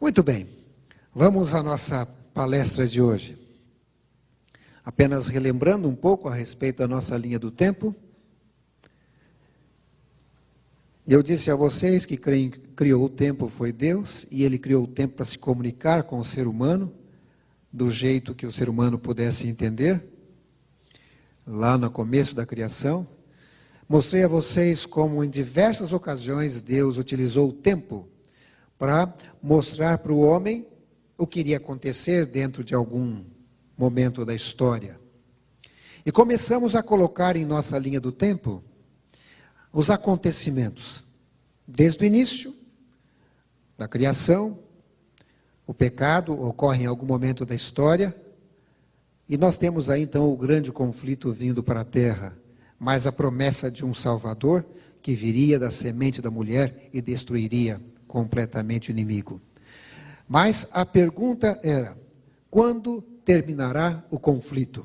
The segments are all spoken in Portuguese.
Muito bem, vamos à nossa palestra de hoje. Apenas relembrando um pouco a respeito da nossa linha do tempo. Eu disse a vocês que quem criou o tempo foi Deus, e Ele criou o tempo para se comunicar com o ser humano, do jeito que o ser humano pudesse entender, lá no começo da criação. Mostrei a vocês como em diversas ocasiões Deus utilizou o tempo para mostrar para o homem o que iria acontecer dentro de algum momento da história. E começamos a colocar em nossa linha do tempo os acontecimentos, desde o início da criação. O pecado ocorre em algum momento da história, e nós temos aí então o grande conflito vindo para a terra, mas a promessa de um Salvador que viria da semente da mulher e destruiria completamente o inimigo. Mas a pergunta era: quando terminará o conflito?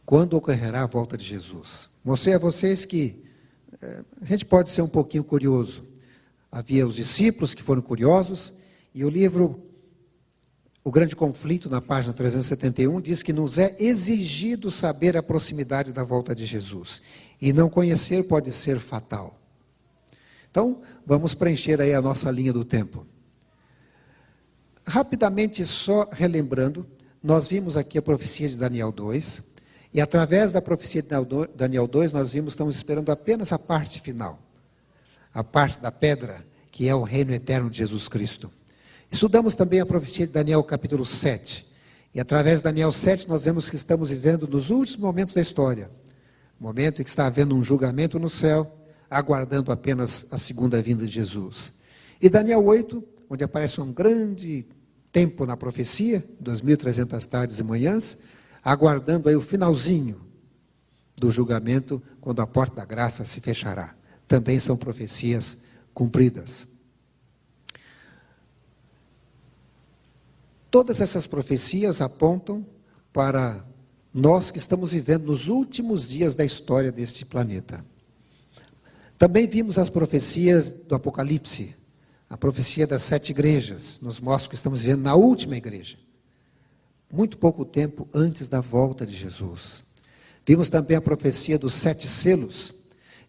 Quando ocorrerá a volta de Jesus? Mostrei a vocês que a gente pode ser um pouquinho curioso. Havia os discípulos que foram curiosos, e o livro O Grande Conflito, na página 371, diz que nos é exigido saber a proximidade da volta de Jesus, e não conhecer pode ser fatal. Então, vamos preencher aí a nossa linha do tempo. Rapidamente, só relembrando, nós vimos aqui a profecia de Daniel 2, e através da profecia de Daniel 2, nós estamos esperando apenas a parte final, a parte da pedra, que é o reino eterno de Jesus Cristo. Estudamos também a profecia de Daniel capítulo 7, e através de Daniel 7 nós vemos que estamos vivendo nos últimos momentos da história, momento em que está havendo um julgamento no céu, aguardando apenas a segunda vinda de Jesus. E Daniel 8, onde aparece um grande tempo na profecia, 2.300 tardes e manhãs, aguardando aí o finalzinho do julgamento, quando a porta da graça se fechará. Também são profecias cumpridas. Todas essas profecias apontam para nós que estamos vivendo nos últimos dias da história deste planeta. Também vimos as profecias do Apocalipse, a profecia das 7 igrejas, nos mostra que estamos vivendo na última igreja, muito pouco tempo antes da volta de Jesus. Vimos também a profecia dos 7 selos,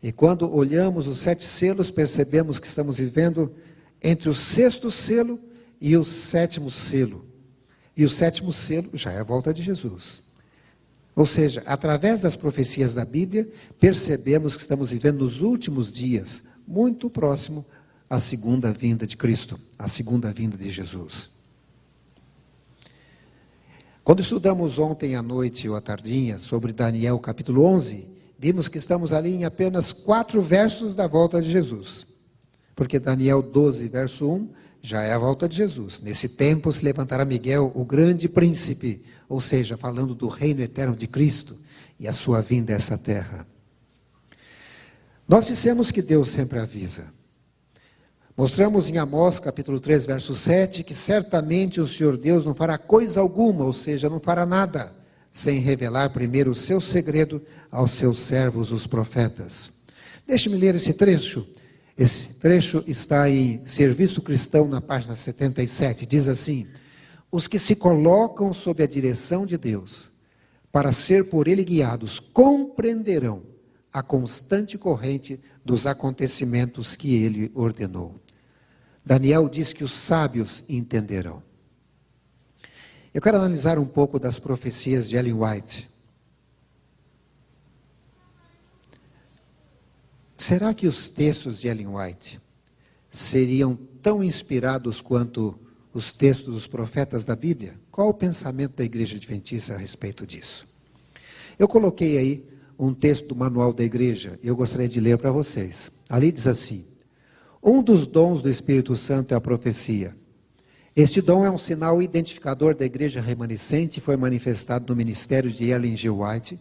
e quando olhamos os 7 selos, percebemos que estamos vivendo entre o 6º selo e o 7º selo. E o 7º selo já é a volta de Jesus. Ou seja, através das profecias da Bíblia, percebemos que estamos vivendo nos últimos dias, muito próximo à segunda vinda de Cristo, à segunda vinda de Jesus. Quando estudamos ontem à noite ou à tardinha sobre Daniel capítulo 11, vimos que estamos ali em apenas 4 versos da volta de Jesus. Porque Daniel 12, verso 1, já é a volta de Jesus. Nesse tempo se levantará Miguel, o grande príncipe, ou seja, falando do reino eterno de Cristo e a sua vinda a essa terra. Nós dissemos que Deus sempre avisa. Mostramos em Amós, capítulo 3, verso 7, que certamente o Senhor Deus não fará coisa alguma, ou seja, não fará nada, sem revelar primeiro o seu segredo aos seus servos, os profetas. Deixe-me ler esse trecho. Esse trecho está em Serviço Cristão, na página 77. Diz assim: os que se colocam sob a direção de Deus, para ser por Ele guiados, compreenderão a constante corrente dos acontecimentos que Ele ordenou. Daniel diz que os sábios entenderão. Eu quero analisar um pouco das profecias de Ellen White. Será que os textos de Ellen White seriam tão inspirados quanto os textos dos profetas da Bíblia? Qual o pensamento da Igreja Adventista a respeito disso? Eu coloquei aí um texto do manual da igreja, e eu gostaria de ler para vocês. Ali diz assim: um dos dons do Espírito Santo é a profecia. Este dom é um sinal identificador da igreja remanescente e foi manifestado no ministério de Ellen G. White.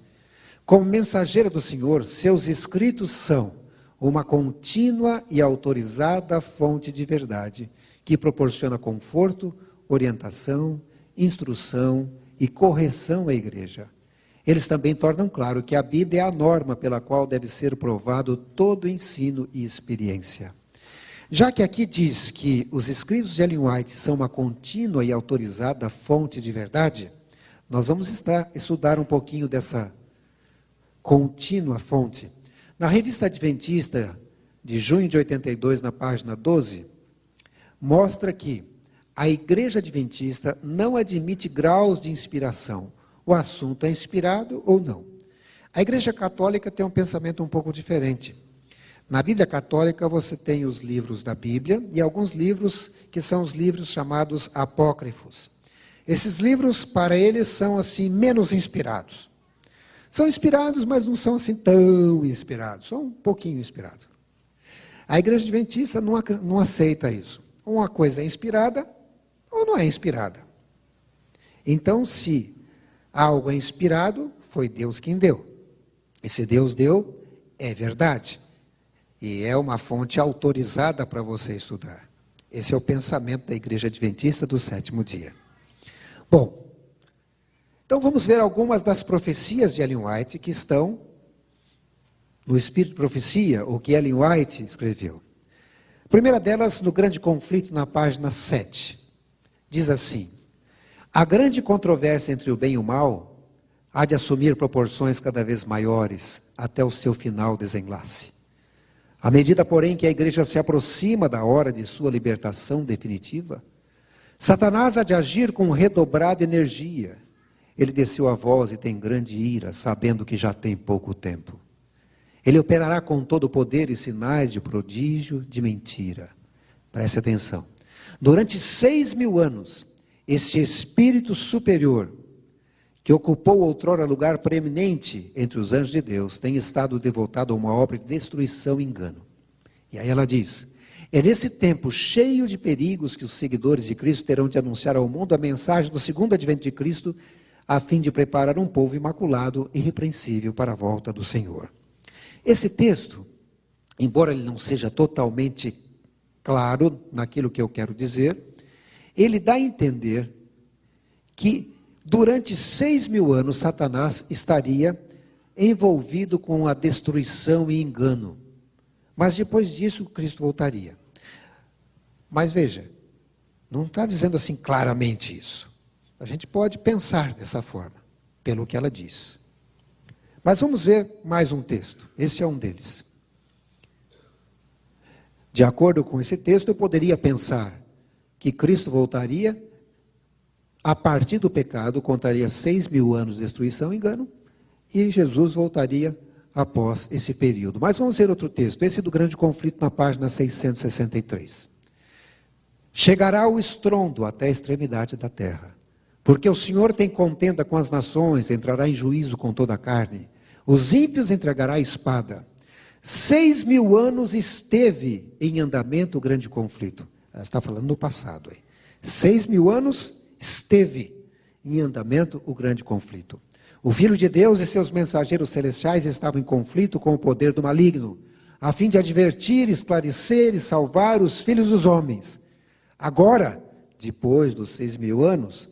Como mensageira do Senhor, seus escritos são uma contínua e autorizada fonte de verdade, que proporciona conforto, orientação, instrução e correção à igreja. Eles também tornam claro que a Bíblia é a norma pela qual deve ser provado todo ensino e experiência. Já que aqui diz que os escritos de Ellen White são uma contínua e autorizada fonte de verdade, nós vamos estudar um pouquinho dessa contínua fonte. Na Revista Adventista, de junho de 82, na página 12, mostra que a Igreja Adventista não admite graus de inspiração. O assunto é inspirado ou não. A Igreja Católica tem um pensamento um pouco diferente. Na Bíblia Católica você tem os livros da Bíblia e alguns livros que são os livros chamados apócrifos. Esses livros, para eles, são assim menos inspirados. São inspirados, mas não são assim tão inspirados, são um pouquinho inspirados. A Igreja Adventista não aceita isso. Uma coisa é inspirada ou não é inspirada. Então, se algo é inspirado, foi Deus quem deu. E se Deus deu, é verdade. E é uma fonte autorizada para você estudar. Esse é o pensamento da Igreja Adventista do sétimo dia. Bom, então vamos ver algumas das profecias de Ellen White que estão no Espírito de Profecia, o que Ellen White escreveu. A primeira delas, no Grande Conflito, na página 7. Diz assim: a grande controvérsia entre o bem e o mal há de assumir proporções cada vez maiores até o seu final desenlace. À medida, porém, que a igreja se aproxima da hora de sua libertação definitiva, Satanás há de agir com redobrada energia. Ele desceu a voz e tem grande ira, sabendo que já tem pouco tempo. Ele operará com todo o poder e sinais de prodígio, de mentira. Preste atenção. Durante 6.000 anos, este espírito superior, que ocupou outrora lugar preeminente entre os anjos de Deus, tem estado devotado a uma obra de destruição e engano. E aí ela diz: é nesse tempo cheio de perigos que os seguidores de Cristo terão de anunciar ao mundo a mensagem do segundo advento de Cristo, a fim de preparar um povo imaculado e irrepreensível para a volta do Senhor. Esse texto, embora ele não seja totalmente claro naquilo que eu quero dizer, ele dá a entender que durante 6.000 anos Satanás estaria envolvido com a destruição e engano. Mas depois disso Cristo voltaria. Mas veja, não está dizendo assim claramente isso. A gente pode pensar dessa forma, pelo que ela diz. Mas vamos ver mais um texto. Esse é um deles. De acordo com esse texto, eu poderia pensar que Cristo voltaria a partir do pecado, contaria 6.000 anos de destruição e engano, e Jesus voltaria após esse período. Mas vamos ver outro texto, esse do Grande Conflito, na página 663. Chegará o estrondo até a extremidade da terra, porque o Senhor tem contenda com as nações, entrará em juízo com toda a carne. Os ímpios entregará a espada. 6.000 anos esteve em andamento o grande conflito. Ela está falando no passado. 6.000 anos esteve em andamento o grande conflito. O Filho de Deus e seus mensageiros celestiais estavam em conflito com o poder do maligno, a fim de advertir, esclarecer e salvar os filhos dos homens. Agora, depois dos 6.000 anos,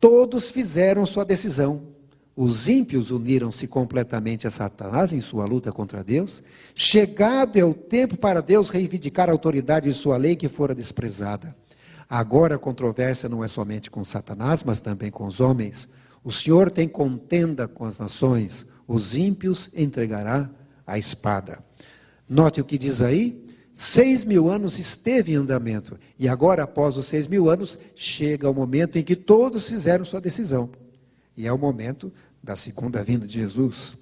todos fizeram sua decisão. Os ímpios uniram-se completamente a Satanás em sua luta contra Deus. Chegado é o tempo para Deus reivindicar a autoridade de sua lei que fora desprezada. Agora a controvérsia não é somente com Satanás, mas também com os homens. O Senhor tem contenda com as nações. Os ímpios entregará a espada. Note o que diz aí. 6.000 anos esteve em andamento. E agora, após os 6.000 anos, chega o momento em que todos fizeram sua decisão. E é o momento da segunda vinda de Jesus.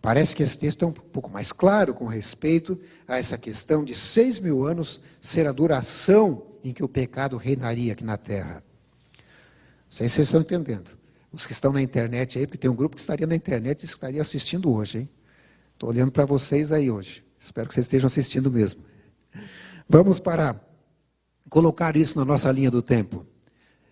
Parece que esse texto é um pouco mais claro com respeito a essa questão de 6.000 anos ser a duração em que o pecado reinaria aqui na terra. Não sei se vocês estão entendendo. Os que estão na internet aí, porque tem um grupo que estaria na internet e estaria assistindo hoje, hein? Estou olhando para vocês aí hoje. Espero que vocês estejam assistindo mesmo. Vamos colocar isso na nossa linha do tempo.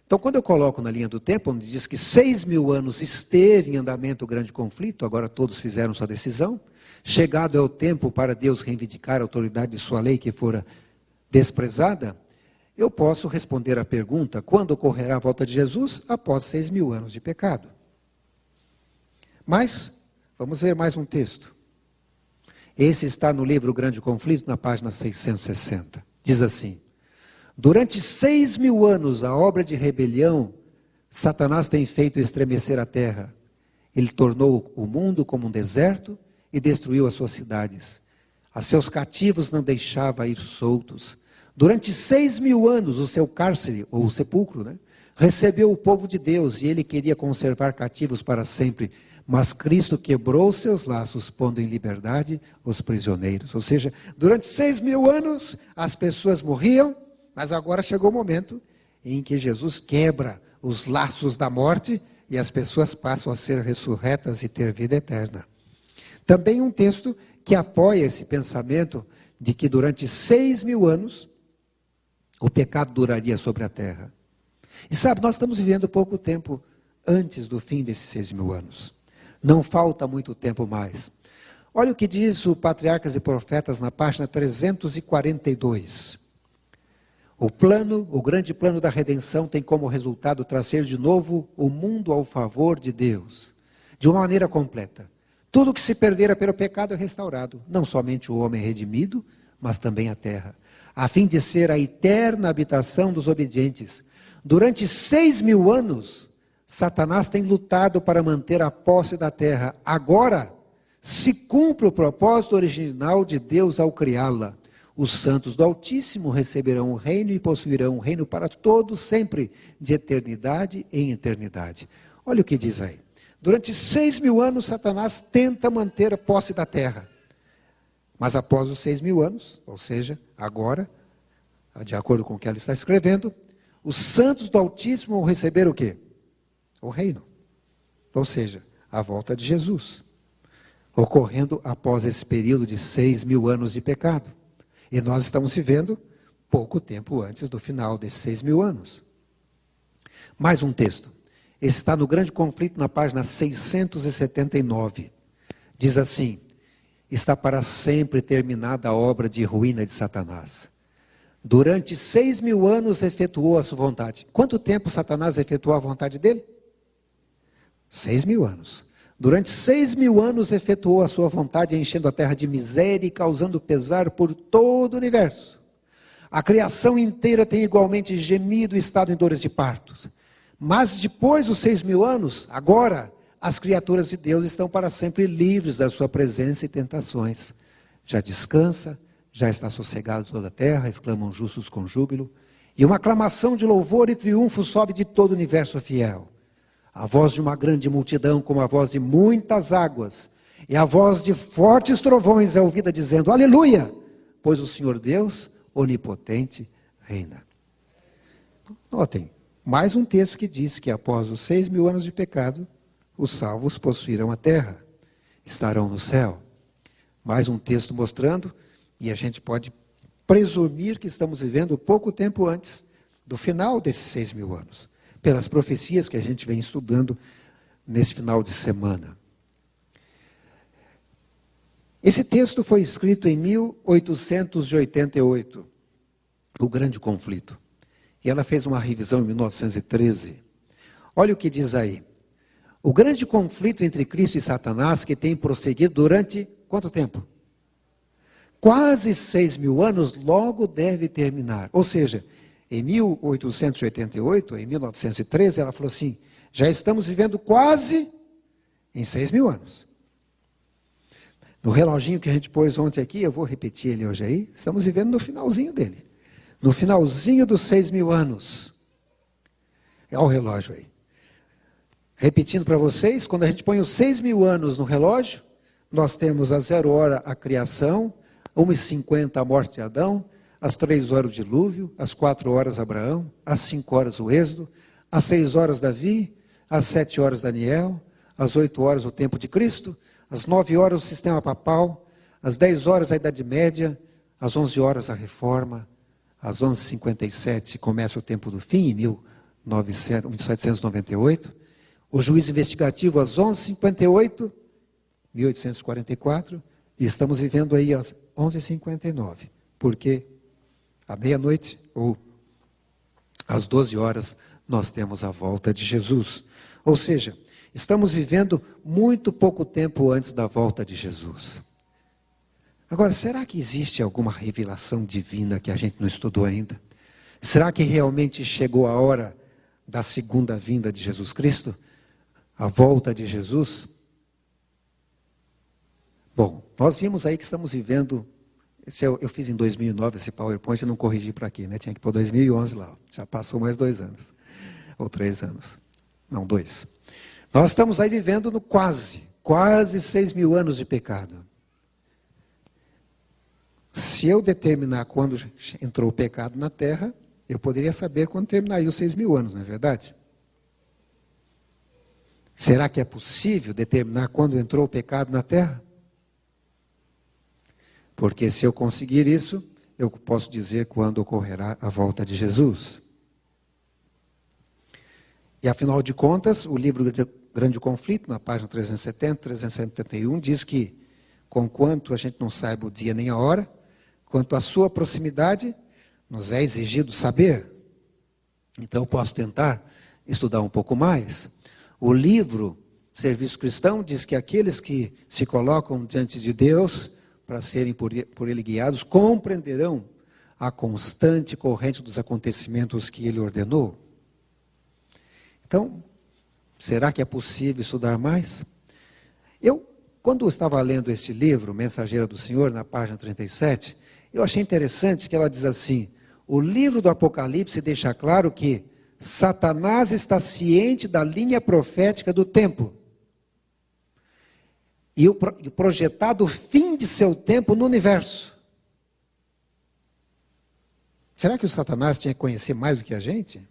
Então, quando eu coloco na linha do tempo, onde diz que 6.000 anos esteve em andamento o grande conflito, agora todos fizeram sua decisão, chegado é o tempo para Deus reivindicar a autoridade de sua lei que fora desprezada, eu posso responder à pergunta: quando ocorrerá a volta de Jesus? Após 6.000 anos de pecado. Mas, vamos ver mais um texto. Esse está no livro O Grande Conflito, na página 660. Diz assim: durante 6.000 anos, a obra de rebelião, Satanás tem feito estremecer a terra. Ele tornou o mundo como um deserto e destruiu as suas cidades. A seus cativos não deixava ir soltos. Durante 6.000 anos, o seu cárcere, ou o sepulcro, recebeu o povo de Deus, e ele queria conservar cativos para sempre. Mas Cristo quebrou seus laços, pondo em liberdade os prisioneiros. Ou seja, durante 6.000 anos, as pessoas morriam, mas agora chegou o momento em que Jesus quebra os laços da morte e as pessoas passam a ser ressurretas e ter vida eterna. Também um texto que apoia esse pensamento de que durante 6.000 anos o pecado duraria sobre a terra. E sabe, nós estamos vivendo pouco tempo antes do fim desses 6.000 anos. Não falta muito tempo mais. Olha o que diz o Patriarcas e Profetas na página 342. O grande plano da redenção tem como resultado trazer de novo o mundo ao favor de Deus, de uma maneira completa. Tudo que se perdera pelo pecado é restaurado, não somente o homem redimido, mas também a terra, a fim de ser a eterna habitação dos obedientes. Durante 6.000 anos, Satanás tem lutado para manter a posse da terra. Agora, se cumpre o propósito original de Deus ao criá-la. Os santos do Altíssimo receberão o reino e possuirão o reino para todos sempre, de eternidade em eternidade. Olha o que diz aí. Durante 6.000 anos, Satanás tenta manter a posse da terra. Mas após os 6.000 anos, ou seja, agora, de acordo com o que ela está escrevendo, os santos do Altíssimo vão receber o quê? O reino. Ou seja, a volta de Jesus. Ocorrendo após esse período de 6.000 anos de pecado. E nós estamos vivendo pouco tempo antes do final desses 6.000 anos. Mais um texto. Esse está no Grande Conflito, na página 679. Diz assim: está para sempre terminada a obra de ruína de Satanás. Durante 6.000 anos efetuou a sua vontade. Quanto tempo Satanás efetuou a vontade dele? 6.000 anos. Durante 6.000 anos efetuou a sua vontade, enchendo a terra de miséria e causando pesar por todo o universo. A criação inteira tem igualmente gemido e estado em dores de partos. Mas depois dos 6.000 anos, agora, as criaturas de Deus estão para sempre livres da sua presença e tentações. Já descansa, já está sossegado toda a terra, exclamam justos com júbilo. E uma aclamação de louvor e triunfo sobe de todo o universo fiel. A voz de uma grande multidão, como a voz de muitas águas, e a voz de fortes trovões é ouvida dizendo: aleluia, pois o Senhor Deus, onipotente, reina. Notem, mais um texto que diz que após os 6.000 anos de pecado, os salvos possuirão a terra, estarão no céu. Mais um texto mostrando, e a gente pode presumir que estamos vivendo pouco tempo antes do final desses 6.000 anos. Pelas profecias que a gente vem estudando nesse final de semana. Esse texto foi escrito em 1888, o Grande Conflito. E ela fez uma revisão em 1913. Olha o que diz aí. O grande conflito entre Cristo e Satanás, que tem prosseguido durante quanto tempo? Quase 6.000 anos, logo deve terminar. Ou seja, em 1888, em 1913, ela falou assim: já estamos vivendo quase em 6.000 anos. No reloginho que a gente pôs ontem aqui, eu vou repetir ele hoje aí, estamos vivendo no finalzinho dele. No finalzinho dos 6.000 anos. Olha o relógio aí. Repetindo para vocês, quando a gente põe os 6.000 anos no relógio, nós temos às 0 hora a criação, 1h50 a morte de Adão, às 3 horas o dilúvio, às 4 horas Abraão, às 5 horas o Êxodo, às 6 horas Davi, às 7 horas Daniel, às 8 horas o tempo de Cristo, às 9 horas o sistema papal, às 10 horas a Idade Média, às 11 horas a Reforma, às 11h57 começa o tempo do fim, em 1798, o juízo investigativo às 11h58, 1844, e estamos vivendo aí às 11h59, porque à meia-noite, ou às 12 horas, nós temos a volta de Jesus. Ou seja, estamos vivendo muito pouco tempo antes da volta de Jesus. Agora, será que existe alguma revelação divina que a gente não estudou ainda? Será que realmente chegou a hora da segunda vinda de Jesus Cristo? A volta de Jesus? Bom, nós vimos aí que estamos vivendo, eu fiz em 2009 esse PowerPoint e não corrigi para aqui, né? Tinha que pôr 2011 lá, já passou mais 2 anos, ou 3 anos, não, 2. Nós estamos aí vivendo no quase 6.000 anos de pecado. Se eu determinar quando entrou o pecado na terra, eu poderia saber quando terminaria os 6.000 anos, não é verdade? Será que é possível determinar quando entrou o pecado na terra? Porque se eu conseguir isso, eu posso dizer quando ocorrerá a volta de Jesus. E afinal de contas, o livro Grande Conflito, na página 370, 371, diz que, conquanto a gente não saiba o dia nem a hora, quanto à sua proximidade, nos é exigido saber. Então eu posso tentar estudar um pouco mais. O livro Serviço Cristão diz que aqueles que se colocam diante de Deus para serem por Ele guiados, compreenderão a constante corrente dos acontecimentos que Ele ordenou. Então, será que é possível estudar mais? Quando eu estava lendo este livro, Mensageira do Senhor, na página 37, eu achei interessante que ela diz assim: o livro do Apocalipse deixa claro que Satanás está ciente da linha profética do tempo e o projetado fim de seu tempo no universo. Será que o Satanás tinha que conhecer mais do que a gente? O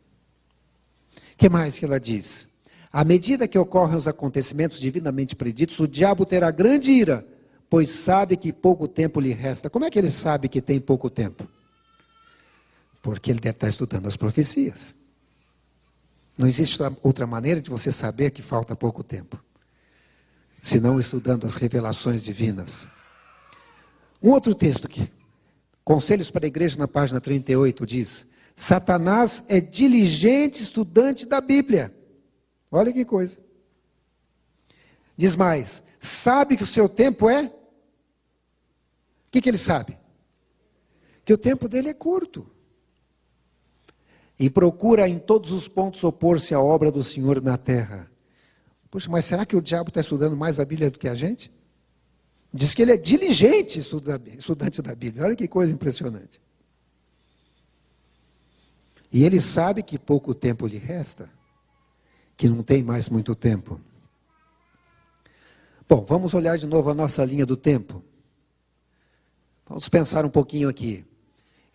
que mais que ela diz? À medida que ocorrem os acontecimentos divinamente preditos, o diabo terá grande ira, pois sabe que pouco tempo lhe resta. Como é que ele sabe que tem pouco tempo? Porque ele deve estar estudando as profecias. Não existe outra maneira de você saber que falta pouco tempo, senão estudando as revelações divinas. Um outro texto aqui, Conselhos para a Igreja, na página 38, diz: Satanás é diligente estudante da Bíblia. Olha que coisa. Diz mais: sabe que o seu tempo é? O que ele sabe? Que o tempo dele é curto. E procura em todos os pontos opor-se à obra do Senhor na terra. Poxa, mas será que o diabo está estudando mais a Bíblia do que a gente? Diz que ele é diligente estudante da Bíblia. Olha que coisa impressionante. E ele sabe que pouco tempo lhe resta, que não tem mais muito tempo. Bom, vamos olhar de novo a nossa linha do tempo. Vamos pensar um pouquinho aqui.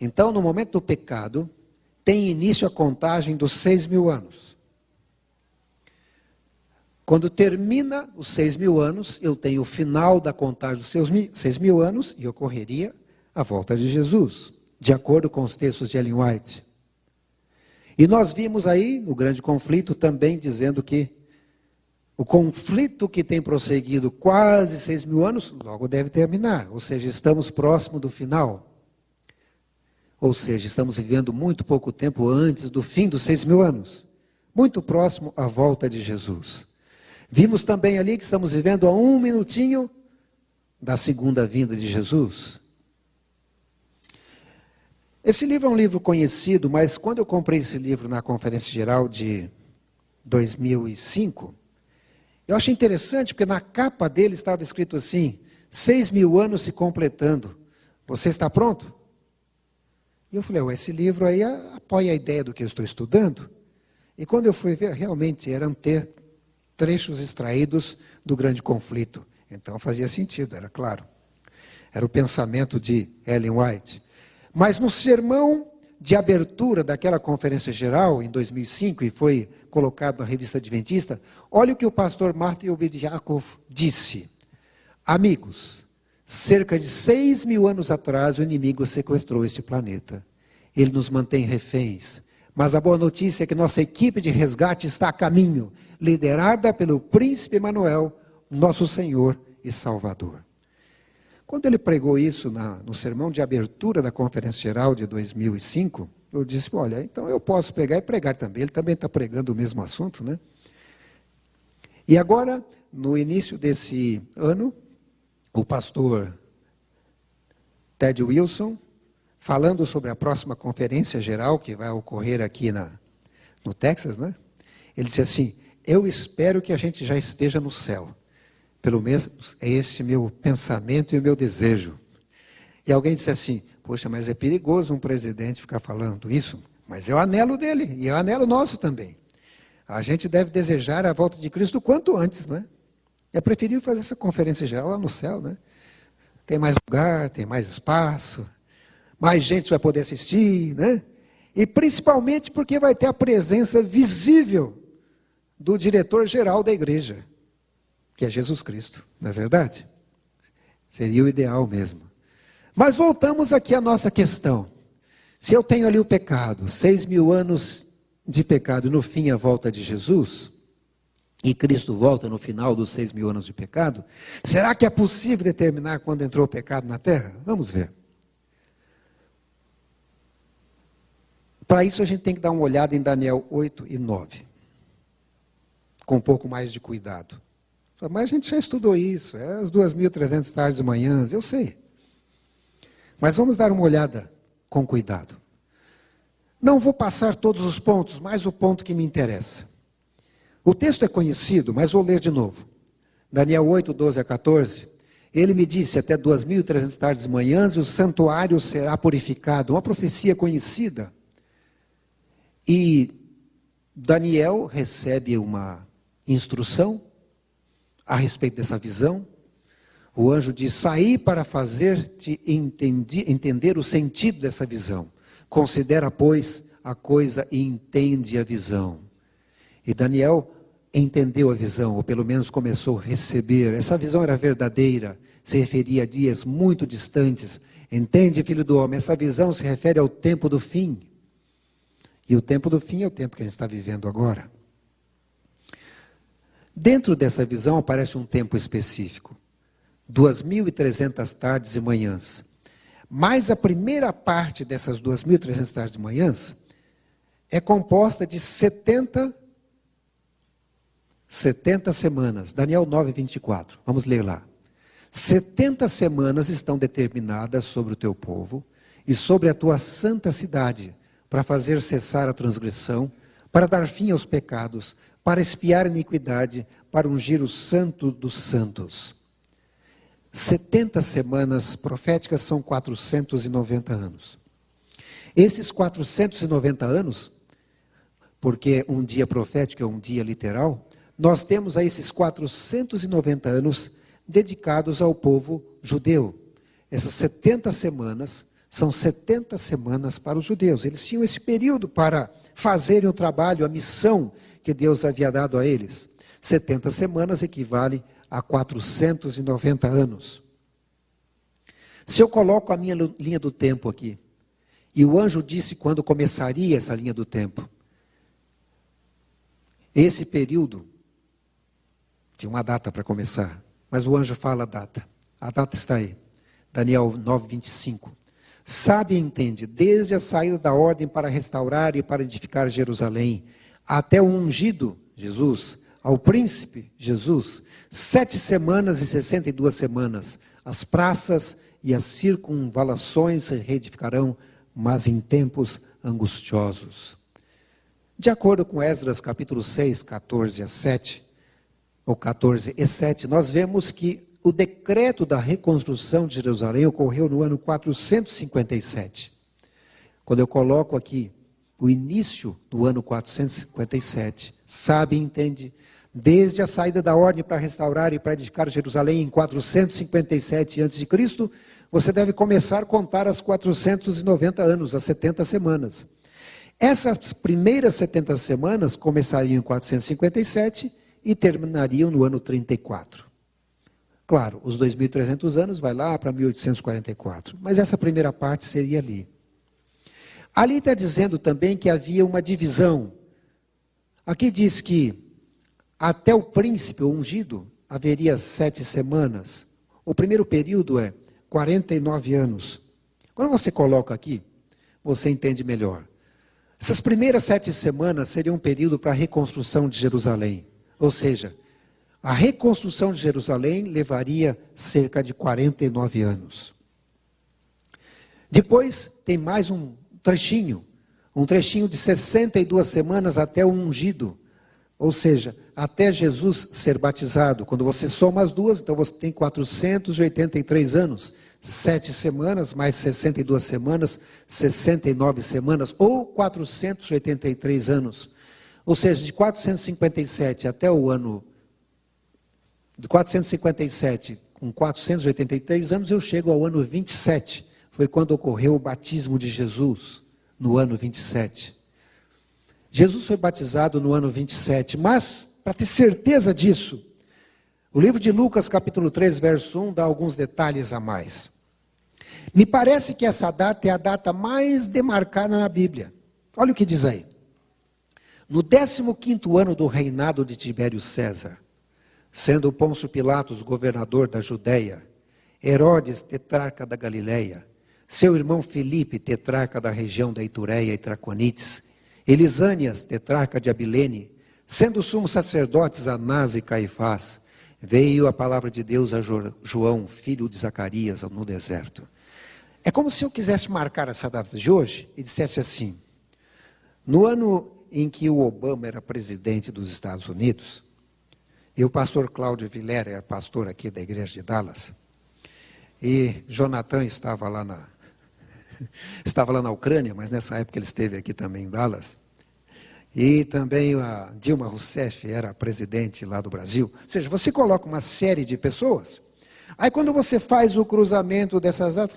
Então, no momento do pecado, tem início a contagem dos 6.000 anos. Quando termina os 6.000 anos, eu tenho o final da contagem dos 6.000 anos e ocorreria a volta de Jesus, de acordo com os textos de Ellen White. E nós vimos aí, no grande conflito, também dizendo que o conflito que tem prosseguido quase 6.000 anos, logo deve terminar. Ou seja, estamos próximo do final. Ou seja, estamos vivendo muito pouco tempo antes do fim dos 6.000 anos. Muito próximo à volta de Jesus. Vimos também ali que estamos vivendo a 1 minutinho da segunda vinda de Jesus. Esse livro é um livro conhecido, mas quando eu comprei esse livro na Conferência Geral de 2005, eu achei interessante, porque na capa dele estava escrito assim: 6.000 anos se completando. Você está pronto? E eu falei, esse livro aí apoia a ideia do que eu estou estudando. E quando eu fui ver, realmente eram trechos extraídos do grande conflito. Então fazia sentido, era claro. Era o pensamento de Ellen White. Mas no sermão de abertura daquela conferência geral, em 2005, e foi colocado na revista Adventista, olha o que o pastor Matthew Bediakov disse. Amigos, cerca de 6.000 anos atrás, o inimigo sequestrou este planeta. Ele nos mantém reféns. Mas a boa notícia é que nossa equipe de resgate está a caminho, liderada pelo príncipe Emanuel, nosso Senhor e Salvador. Quando ele pregou isso no sermão de abertura da Conferência Geral de 2005, eu disse, olha, então eu posso pegar e pregar também. Ele também está pregando o mesmo assunto, né? E agora, no início desse ano, o pastor Ted Wilson, falando sobre a próxima conferência geral que vai ocorrer aqui no Texas, né? Ele disse assim: eu espero que a gente já esteja no céu. Pelo menos é esse meu pensamento e o meu desejo. E alguém disse assim: poxa, mas é perigoso um presidente ficar falando isso. Mas é o anelo dele e é o anelo nosso também. A gente deve desejar a volta de Cristo o quanto antes, né? É preferível fazer essa conferência geral lá no céu, né? Tem mais lugar, tem mais espaço, mais gente vai poder assistir, né? E principalmente porque vai ter a presença visível do diretor-geral da igreja, que é Jesus Cristo, não é verdade? Seria o ideal mesmo. Mas voltamos aqui à nossa questão. Se eu tenho ali o pecado, 6.000 anos de pecado, e no fim a volta de Jesus, e Cristo volta no final dos 6.000 anos de pecado, será que é possível determinar quando entrou o pecado na terra? Vamos ver. Para isso a gente tem que dar uma olhada em Daniel 8 e 9. Com um pouco mais de cuidado. Mas a gente já estudou isso, é as 2.300 tardes e manhãs, eu sei. Mas vamos dar uma olhada com cuidado. Não vou passar todos os pontos, mas o ponto que me interessa. O texto é conhecido, mas vou ler de novo. Daniel 8, 12 a 14. Ele me disse: até 2.300 tardes e manhãs, e o santuário será purificado. Uma profecia conhecida. E Daniel recebe uma instrução a respeito dessa visão. O anjo diz: saí para fazer-te entender o sentido dessa visão. Considera, pois, a coisa e entende a visão. E Daniel entendeu a visão, ou pelo menos começou a receber. Essa visão era verdadeira, se referia a dias muito distantes. Entende, filho do homem, essa visão se refere ao tempo do fim. E o tempo do fim é o tempo que a gente está vivendo agora. Dentro dessa visão aparece um tempo específico. 2.300 tardes e manhãs. Mas a primeira parte dessas 2.300 tardes e manhãs é composta de 70 semanas. Daniel 9, 24. Vamos ler lá. 70 semanas estão determinadas sobre o teu povo e sobre a tua santa cidade, para fazer cessar a transgressão, para dar fim aos pecados, para expiar a iniquidade, para ungir o santo dos santos. 70 semanas proféticas são 490 anos. Esses 490 anos, porque um dia profético é um dia literal, nós temos aí esses 490 anos dedicados ao povo judeu. Essas 70 semanas são 70 semanas para os judeus. Eles tinham esse período para fazerem o trabalho, a missão que Deus havia dado a eles. 70 semanas equivale a 490 anos. Se eu coloco a minha linha do tempo aqui, e o anjo disse quando começaria essa linha do tempo, esse período tinha uma data para começar, mas o anjo fala a data está aí, Daniel 9, 25. Sabe e entende, desde a saída da ordem para restaurar e para edificar Jerusalém, até o ungido, Jesus, ao príncipe, Jesus, 7 semanas e 62 semanas, as praças e as circunvalações se reedificarão, mas em tempos angustiosos. De acordo com Esdras capítulo 6, 14 a 7, ou 14 e 7, nós vemos que o decreto da reconstrução de Jerusalém ocorreu no ano 457. Quando eu coloco aqui o início do ano 457, sabe e entende, desde a saída da ordem para restaurar e para edificar Jerusalém em 457 a.C., você deve começar a contar as 490 anos, as 70 semanas. Essas primeiras 70 semanas começariam em 457 e terminariam no ano 34. Claro, os 2.300 anos vai lá para 1844, mas essa primeira parte seria ali. Ali está dizendo também que havia uma divisão. Aqui diz que até o príncipe ungido haveria 7 semanas. O primeiro período é 49 anos. Quando você coloca aqui, você entende melhor. Essas primeiras 7 semanas seriam um período para a reconstrução de Jerusalém. Ou seja, a reconstrução de Jerusalém levaria cerca de 49 anos. Depois tem mais um trechinho de 62 semanas até o ungido, ou seja, até Jesus ser batizado. Quando você soma as duas, então você tem 483 anos, 7 semanas, mais 62 semanas, 69 semanas, ou 483 anos. Ou seja, de 457 até o ano, de 457 com 483 anos, eu chego ao ano 27. Foi quando ocorreu o batismo de Jesus, no ano 27. Jesus foi batizado no ano 27, mas, para ter certeza disso, o livro de Lucas, capítulo 3, verso 1, dá alguns detalhes a mais. Me parece que essa data é a data mais demarcada na Bíblia. Olha o que diz aí. No 15º ano do reinado de Tibério César, sendo Pôncio Pilatos governador da Judéia, Herodes tetrarca da Galileia, seu irmão Filipe tetrarca da região da Itureia e Traconites, Elisânias tetrarca de Abilene, sendo sumos sacerdotes Anás e Caifás, veio a palavra de Deus a João, filho de Zacarias, no deserto. É como se eu quisesse marcar essa data de hoje e dissesse assim: no ano em que o Obama era presidente dos Estados Unidos, e o pastor Cláudio Vilera era pastor aqui da igreja de Dallas, e Jonathan estava lá na Ucrânia, mas nessa época ele esteve aqui também em Dallas, e também a Dilma Rousseff era presidente lá do Brasil. Ou seja, você coloca uma série de pessoas, aí quando você faz o cruzamento dessas datas,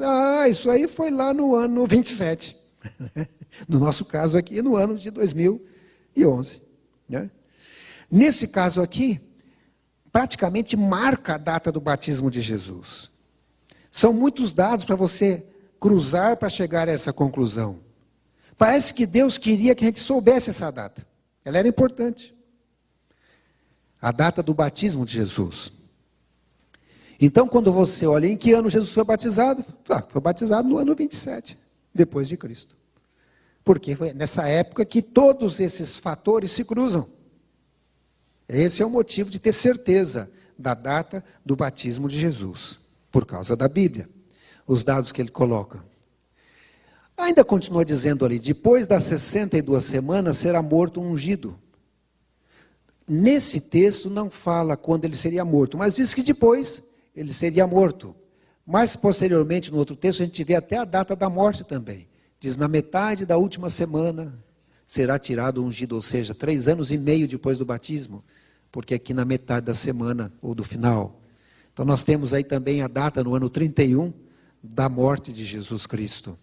isso aí foi lá no ano 27. No nosso caso aqui, no ano de 2011. Né? Nesse caso aqui, praticamente marca a data do batismo de Jesus. São muitos dados para você cruzar para chegar a essa conclusão. Parece que Deus queria que a gente soubesse essa data. Ela era importante. A data do batismo de Jesus. Então, quando você olha em que ano Jesus foi batizado, foi batizado no ano 27, depois de Cristo. Porque foi nessa época que todos esses fatores se cruzam. Esse é o motivo de ter certeza da data do batismo de Jesus, por causa da Bíblia, os dados que ele coloca. Ainda continua dizendo ali, depois das 62 semanas será morto um ungido. Nesse texto não fala quando ele seria morto, mas diz que depois ele seria morto. Mas posteriormente, no outro texto, a gente vê até a data da morte também. Diz, na metade da última semana será tirado o ungido, ou seja, 3 anos e meio depois do batismo, porque aqui na metade da semana, ou do final. Então nós temos aí também a data no ano 31 da morte de Jesus Cristo.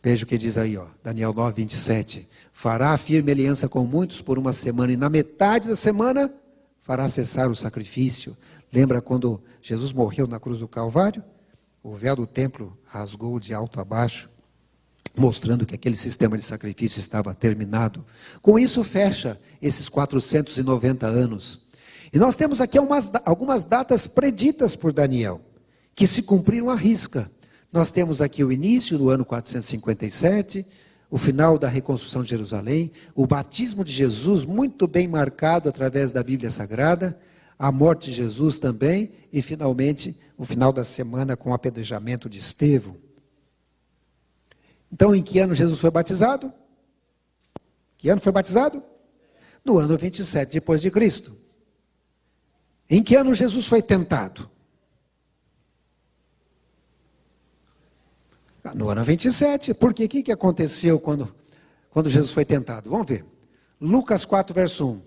Veja o que diz aí, Daniel 9, 27. Fará firme aliança com muitos por uma semana, e na metade da semana fará cessar o sacrifício. Lembra quando Jesus morreu na cruz do Calvário? O véu do templo rasgou de alto a baixo, mostrando que aquele sistema de sacrifício estava terminado. Com isso fecha esses 490 anos. E nós temos aqui algumas datas preditas por Daniel, que se cumpriram à risca. Nós temos aqui o início do ano 457, o final da reconstrução de Jerusalém, o batismo de Jesus, muito bem marcado através da Bíblia Sagrada, a morte de Jesus também, e finalmente o final da semana com o apedrejamento de Estevão. Então, em que ano Jesus foi batizado? Que ano foi batizado? No ano 27 depois de Cristo. Em que ano Jesus foi tentado? No ano 27. Porque o que aconteceu quando Jesus foi tentado? Vamos ver. Lucas 4, verso 1.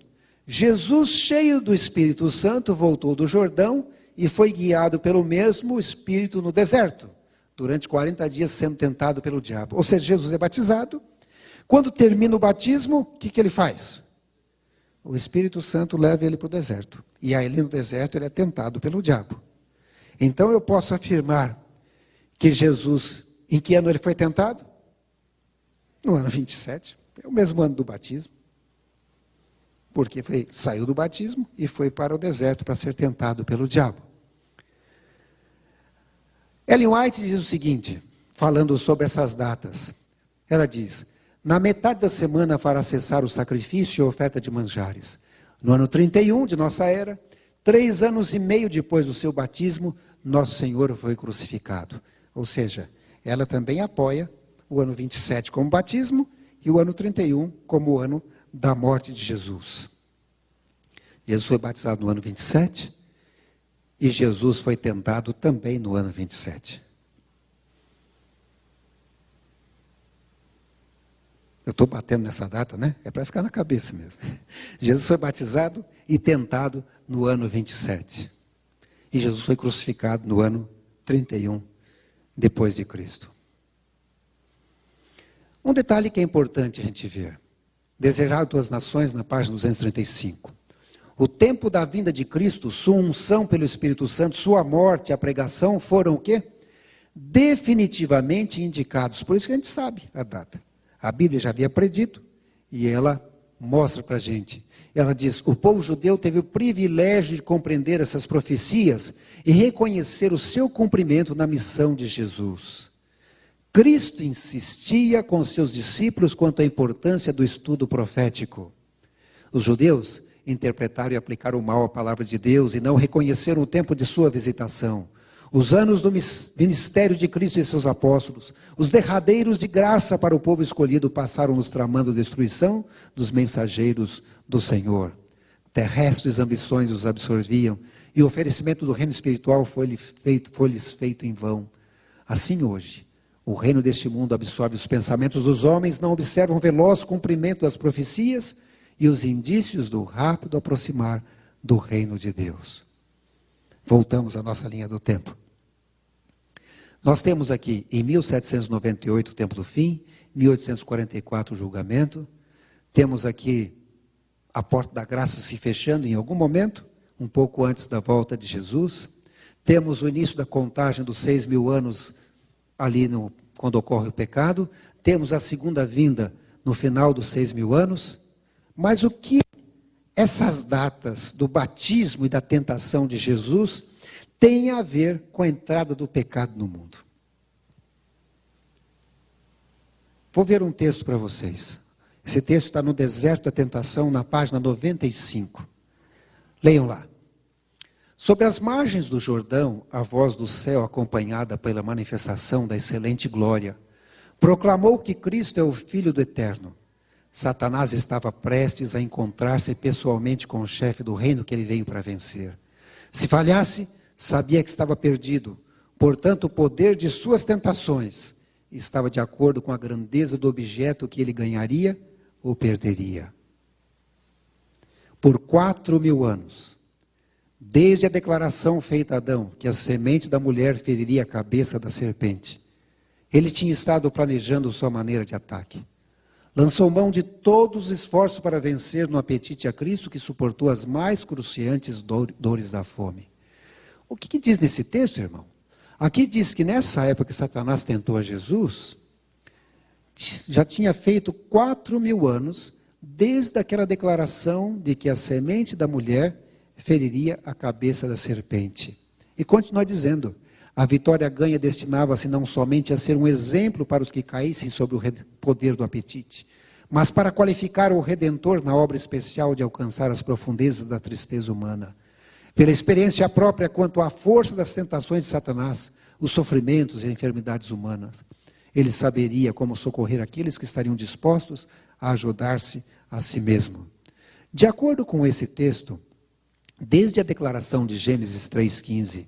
Jesus, cheio do Espírito Santo, voltou do Jordão e foi guiado pelo mesmo Espírito no deserto, durante 40 dias sendo tentado pelo diabo. Ou seja, Jesus é batizado. Quando termina o batismo, o que ele faz? O Espírito Santo leva ele para o deserto. E aí no deserto ele é tentado pelo diabo. Então eu posso afirmar que Jesus, em que ano ele foi tentado? No ano 27. É o mesmo ano do batismo. Porque saiu do batismo e foi para o deserto para ser tentado pelo diabo. Ellen White diz o seguinte, falando sobre essas datas. Ela diz, na metade da semana fará cessar o sacrifício e a oferta de manjares. No ano 31 de nossa era, 3 anos e meio depois do seu batismo, nosso Senhor foi crucificado. Ou seja, ela também apoia o ano 27 como batismo e o ano 31 como o ano da morte de Jesus. Jesus foi batizado no ano 27 e Jesus foi tentado também no ano 27. Eu estou batendo nessa data, né? É para ficar na cabeça mesmo. Jesus foi batizado e tentado no ano 27. E Jesus foi crucificado no ano 31 depois de Cristo. Um detalhe que é importante a gente ver. Desejar a tuas nações, na página 235. O tempo da vinda de Cristo, sua unção pelo Espírito Santo, sua morte e a pregação foram o quê? Definitivamente indicados. Por isso que a gente sabe a data. A Bíblia já havia predito e ela mostra para a gente. Ela diz, o povo judeu teve o privilégio de compreender essas profecias e reconhecer o seu cumprimento na missão de Jesus. Cristo insistia com seus discípulos quanto à importância do estudo profético. Os judeus interpretaram e aplicaram mal a palavra de Deus e não reconheceram o tempo de sua visitação. Os anos do ministério de Cristo e seus apóstolos, os derradeiros de graça para o povo escolhido, passaram nos tramando a destruição dos mensageiros do Senhor. Terrestres ambições os absorviam, e o oferecimento do reino espiritual foi-lhes feito em vão. Assim hoje, o reino deste mundo absorve os pensamentos dos homens, não observam o veloz cumprimento das profecias e os indícios do rápido aproximar do reino de Deus. Voltamos à nossa linha do tempo. Nós temos aqui, em 1798, o tempo do fim, 1844, o julgamento. Temos aqui a porta da graça se fechando em algum momento, um pouco antes da volta de Jesus. Temos o início da contagem dos 6.000 anos, ali quando ocorre o pecado. Temos a segunda vinda no final dos 6.000 anos. Mas o que essas datas do batismo e da tentação de Jesus têm a ver com a entrada do pecado no mundo? Vou ver um texto para vocês. Esse texto está no Deserto da Tentação, na página 95. Leiam lá. Sobre as margens do Jordão, a voz do céu, acompanhada pela manifestação da excelente glória, proclamou que Cristo é o Filho do Eterno. Satanás estava prestes a encontrar-se pessoalmente com o chefe do reino que ele veio para vencer. Se falhasse, sabia que estava perdido. Portanto, o poder de suas tentações estava de acordo com a grandeza do objeto que ele ganharia ou perderia. Por 4.000 anos, desde a declaração feita a Adão, que a semente da mulher feriria a cabeça da serpente, ele tinha estado planejando sua maneira de ataque. Lançou mão de todos os esforços para vencer no apetite a Cristo, que suportou as mais cruciantes dores da fome. O que diz nesse texto, irmão? Aqui diz que nessa época que Satanás tentou a Jesus, já tinha feito 4.000 anos, desde aquela declaração de que a semente da mulher feriria a cabeça da serpente. E continua dizendo, a vitória ganha destinava-se não somente a ser um exemplo para os que caíssem sob o poder do apetite, mas para qualificar o Redentor na obra especial de alcançar as profundezas da tristeza humana. Pela experiência própria quanto à força das tentações de Satanás, os sofrimentos e as enfermidades humanas, ele saberia como socorrer aqueles que estariam dispostos a ajudar-se a si mesmo. De acordo com esse texto, desde a declaração de Gênesis 3,15,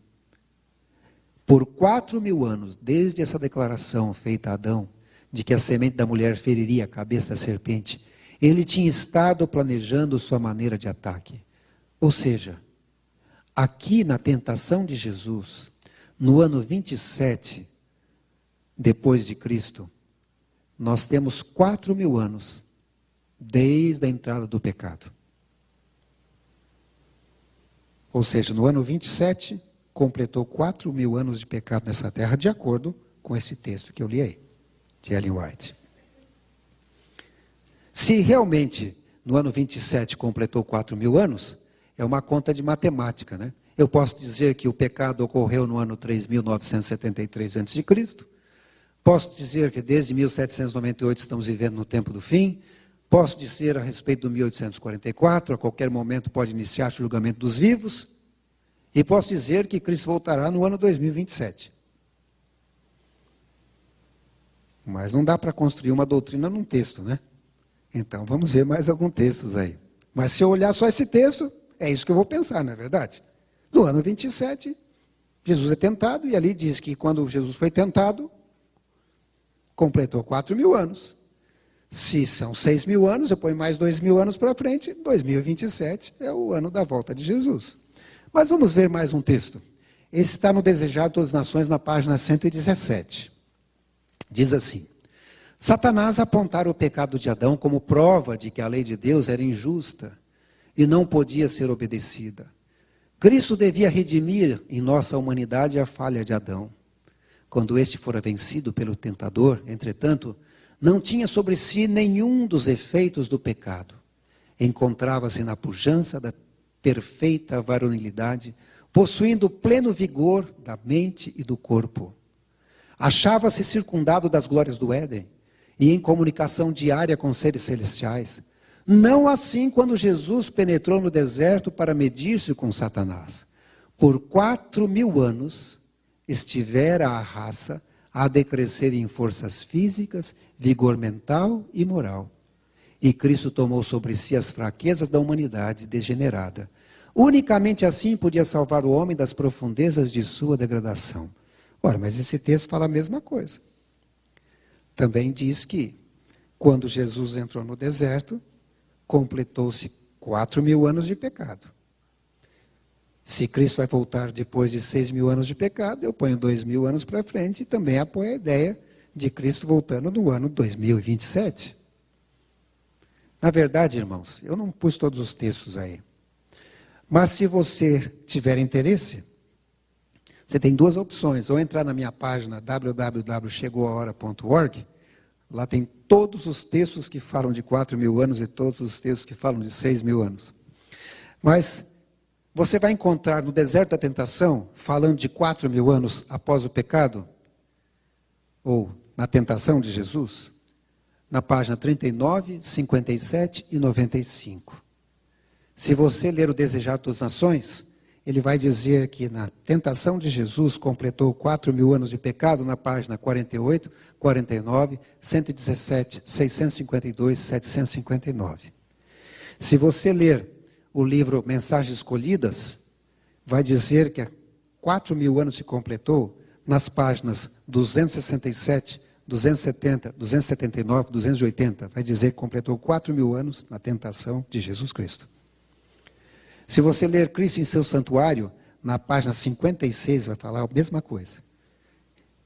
por 4.000 anos, desde essa declaração feita a Adão, de que a semente da mulher feriria a cabeça da serpente, ele tinha estado planejando sua maneira de ataque. Ou seja, aqui na tentação de Jesus, no ano 27, depois de Cristo, nós temos 4.000 anos, desde a entrada do pecado. Ou seja, no ano 27, completou 4.000 anos de pecado nessa terra, de acordo com esse texto que eu li aí, de Ellen White. Se realmente no ano 27 completou 4.000 anos, é uma conta de matemática, né? Eu posso dizer que o pecado ocorreu no ano 3.973 a.C., posso dizer que desde 1798 estamos vivendo no tempo do fim, posso dizer a respeito do 1844, a qualquer momento pode iniciar o julgamento dos vivos, e posso dizer que Cristo voltará no ano 2027. Mas não dá para construir uma doutrina num texto, né? Então vamos ver mais alguns textos aí. Mas se eu olhar só esse texto, é isso que eu vou pensar, não é verdade? No ano 27, Jesus é tentado, e ali diz que quando Jesus foi tentado, completou 4.000 anos. Se são 6.000 anos, eu ponho mais 2.000 anos para frente, 2027 é o ano da volta de Jesus. Mas vamos ver mais um texto. Esse está no Desejado de Todas as Nações, na página 117. Diz assim: Satanás apontara o pecado de Adão como prova de que a lei de Deus era injusta e não podia ser obedecida. Cristo devia redimir em nossa humanidade a falha de Adão. Quando este fora vencido pelo tentador, entretanto, não tinha sobre si nenhum dos efeitos do pecado. Encontrava-se na pujança da perfeita varonilidade, possuindo pleno vigor da mente e do corpo. Achava-se circundado das glórias do Éden e em comunicação diária com seres celestiais. Não assim quando Jesus penetrou no deserto para medir-se com Satanás. Por 4.000 anos estivera a raça a decrescer em forças físicas, vigor mental e moral. E Cristo tomou sobre si as fraquezas da humanidade degenerada. Unicamente assim podia salvar o homem das profundezas de sua degradação. Ora, mas esse texto fala a mesma coisa. Também diz que, quando Jesus entrou no deserto, completou-se 4.000 anos de pecado. Se Cristo vai voltar depois de 6.000 anos de pecado, eu ponho 2.000 anos para frente e também apoio a ideia de Cristo voltando no ano 2027. Na verdade, irmãos, eu não pus todos os textos aí. Mas se você tiver interesse, você tem duas opções. Ou entrar na minha página www.chegoahora.org. Lá tem todos os textos que falam de 4.000 anos e todos os textos que falam de 6.000 anos. Mas você vai encontrar no deserto da tentação, falando de 4.000 anos após o pecado, ou na tentação de Jesus, na página 39, 57 e 95. Se você ler o Desejado das Nações, ele vai dizer que na tentação de Jesus completou 4.000 anos de pecado, na página 48, 49, 117, 652, 759. Se você ler o livro Mensagens Escolhidas, vai dizer que 4.000 anos se completou nas páginas 267, 270, 279, 280. Vai dizer que completou 4.000 anos na tentação de Jesus Cristo. Se você ler Cristo em seu santuário, na página 56 vai falar a mesma coisa.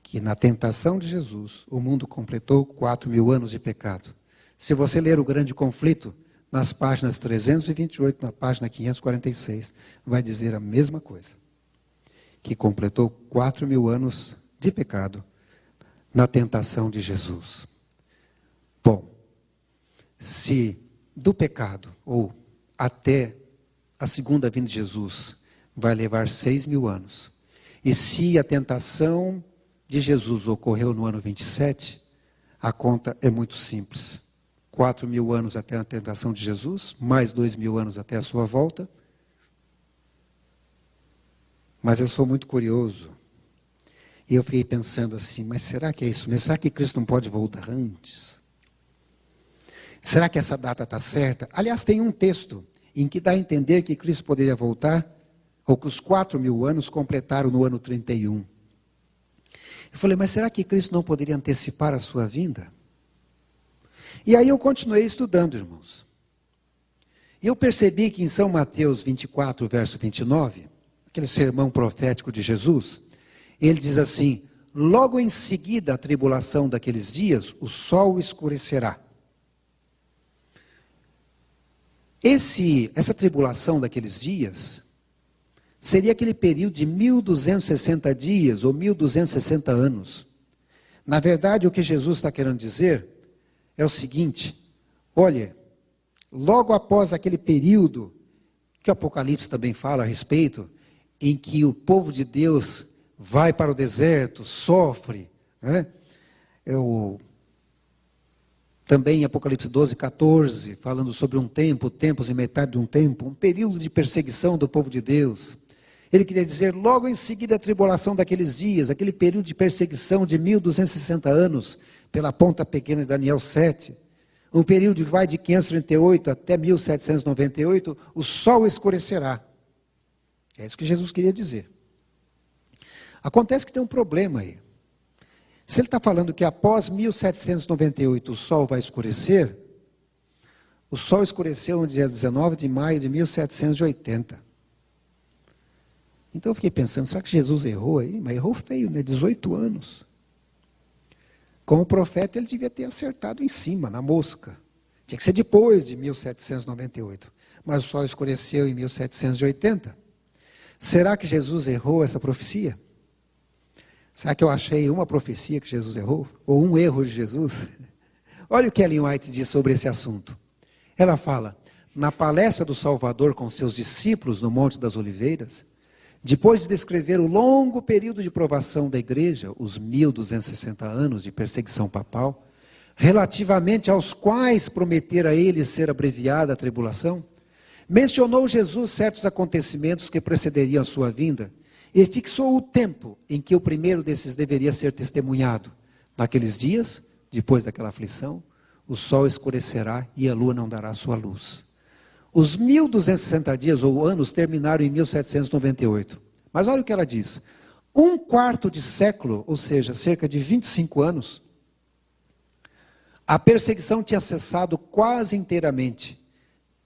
Que na tentação de Jesus, o mundo completou 4.000 anos de pecado. Se você ler o grande conflito, nas páginas 328, na página 546, vai dizer a mesma coisa. Que completou 4.000 anos de pecado na tentação de Jesus. Bom, se do pecado, ou até a segunda vinda de Jesus, vai levar 6.000 anos. E se a tentação de Jesus ocorreu no ano 27, a conta é muito simples. 4.000 anos até a tentação de Jesus, mais 2.000 anos até a sua volta. Mas eu sou muito curioso. E eu fiquei pensando assim, mas será que é isso mesmo? Será que Cristo não pode voltar antes? Será que essa data está certa? Aliás, tem um texto em que dá a entender que Cristo poderia voltar, ou que os 4.000 anos completaram no ano 31. Eu falei, mas será que Cristo não poderia antecipar a sua vinda? E aí eu continuei estudando, irmãos. E eu percebi que em São Mateus 24, verso 29, aquele sermão profético de Jesus, ele diz assim, logo em seguida a tribulação daqueles dias, o sol escurecerá. Essa tribulação daqueles dias seria aquele período de 1.260 dias ou 1.260 anos. Na verdade, o que Jesus está querendo dizer é o seguinte, olha, logo após aquele período, que o Apocalipse também fala a respeito, em que o povo de Deus vai para o deserto, sofre, né? Também em Apocalipse 12, 14, falando sobre um tempo, tempos e metade de um tempo, um período de perseguição do povo de Deus. Ele queria dizer, logo em seguida a tribulação daqueles dias, aquele período de perseguição de 1.260 anos, pela ponta pequena de Daniel 7, um período que vai de 538 até 1798, o sol escurecerá. É isso que Jesus queria dizer. Acontece que tem um problema aí. Se ele está falando que após 1798 o sol vai escurecer, o sol escureceu no dia 19 de maio de 1780. Então eu fiquei pensando, será que Jesus errou aí? Mas errou feio, né? 18 anos. Como profeta, ele devia ter acertado em cima, na mosca. Tinha que ser depois de 1798. Mas o sol escureceu em 1780. Será que Jesus errou essa profecia? Será que eu achei uma profecia que Jesus errou? Ou um erro de Jesus? Olha o que Ellen White diz sobre esse assunto. Ela fala, na palestra do Salvador com seus discípulos no Monte das Oliveiras, depois de descrever o longo período de provação da igreja, os 1260 anos de perseguição papal, relativamente aos quais prometera ele ser abreviada a tribulação, mencionou Jesus certos acontecimentos que precederiam a sua vinda e fixou o tempo em que o primeiro desses deveria ser testemunhado. Naqueles dias, depois daquela aflição, o sol escurecerá e a lua não dará sua luz. Os 1260 dias ou anos terminaram em 1798. Mas olha o que ela diz. Um quarto de século, ou seja, cerca de 25 anos, a perseguição tinha cessado quase inteiramente.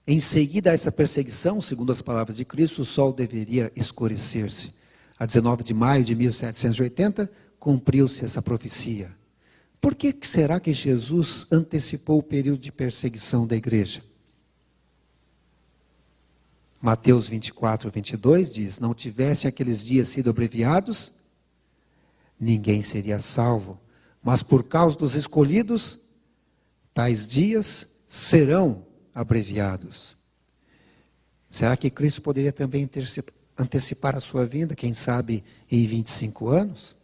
Em seguida a essa perseguição, segundo as palavras de Cristo, o sol deveria escurecer-se. A 19 de maio de 1780, cumpriu-se essa profecia. Por que será que Jesus antecipou o período de perseguição da igreja? Mateus 24, 22 diz, não tivessem aqueles dias sido abreviados, ninguém seria salvo. Mas por causa dos escolhidos, tais dias serão abreviados. Será que Cristo poderia também antecipar a sua vinda, quem sabe em 25 anos?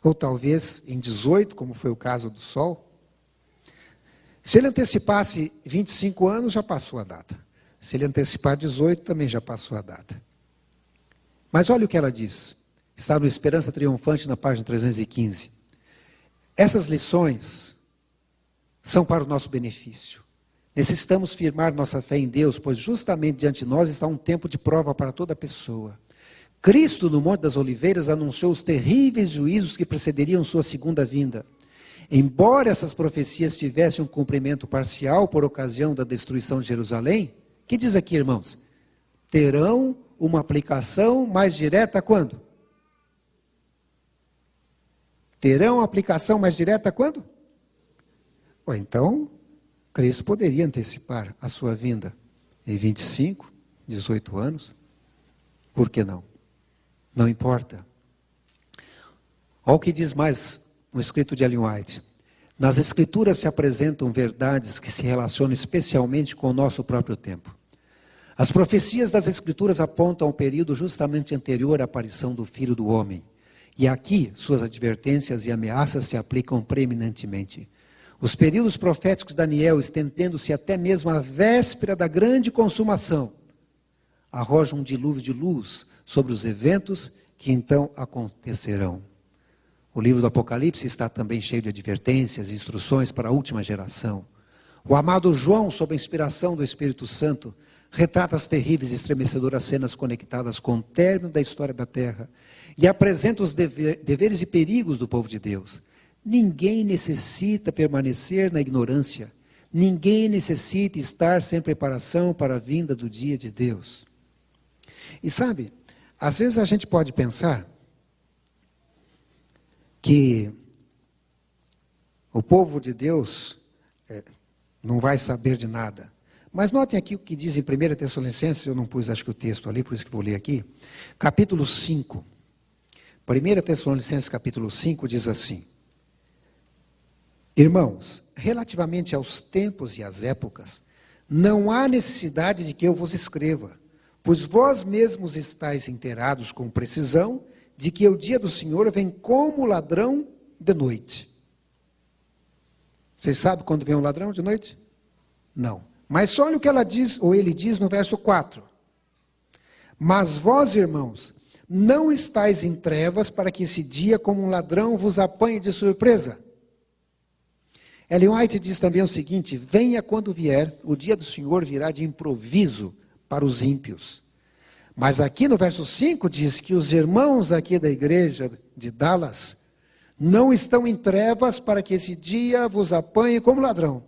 Ou talvez em 18, como foi o caso do sol? Se ele antecipasse 25 anos, já passou a data. Se ele antecipar 18, também já passou a data. Mas olha o que ela diz. Está no Esperança Triunfante, na página 315. Essas lições são para o nosso benefício. Necessitamos firmar nossa fé em Deus, pois justamente diante de nós está um tempo de prova para toda pessoa. Cristo, no Monte das Oliveiras, anunciou os terríveis juízos que precederiam sua segunda vinda. Embora essas profecias tivessem um cumprimento parcial por ocasião da destruição de Jerusalém, que diz aqui, irmãos? Terão uma aplicação mais direta quando? Terão aplicação mais direta quando? Ou então, Cristo poderia antecipar a sua vinda em 25, 18 anos. Por que não? Não importa. Olha o que diz mais no escrito de Ellen White. Nas Escrituras se apresentam verdades que se relacionam especialmente com o nosso próprio tempo. As profecias das Escrituras apontam ao período justamente anterior à aparição do Filho do Homem. E aqui, suas advertências e ameaças se aplicam preeminentemente. Os períodos proféticos de Daniel, estendendo-se até mesmo à véspera da grande consumação, arrojam um dilúvio de luz sobre os eventos que então acontecerão. O livro do Apocalipse está também cheio de advertências e instruções para a última geração. O amado João, sob a inspiração do Espírito Santo, retrata as terríveis e estremecedoras cenas conectadas com o término da história da terra e apresenta os deveres e perigos do povo de Deus. Ninguém necessita permanecer na ignorância. Ninguém necessita estar sem preparação para a vinda do dia de Deus. E sabe, às vezes a gente pode pensar que o povo de Deus não vai saber de nada. Mas notem aqui o que diz em 1 Tessalonicenses, eu não pus acho que o texto ali, por isso que vou ler aqui. Capítulo 5. 1 Tessalonicenses capítulo 5 diz assim. Irmãos, relativamente aos tempos e às épocas, não há necessidade de que eu vos escreva, pois vós mesmos estáis inteirados com precisão de que o dia do Senhor vem como ladrão de noite. Vocês sabem quando vem um ladrão de noite? Não. Mas olha o que ela diz, ou ele diz no verso 4. Mas vós, irmãos, não estáis em trevas para que esse dia como um ladrão vos apanhe de surpresa. Ellen White diz também o seguinte: venha quando vier, o dia do Senhor virá de improviso para os ímpios. Mas aqui no verso 5 diz que os irmãos aqui da igreja de Dallas não estão em trevas para que esse dia vos apanhe como ladrão.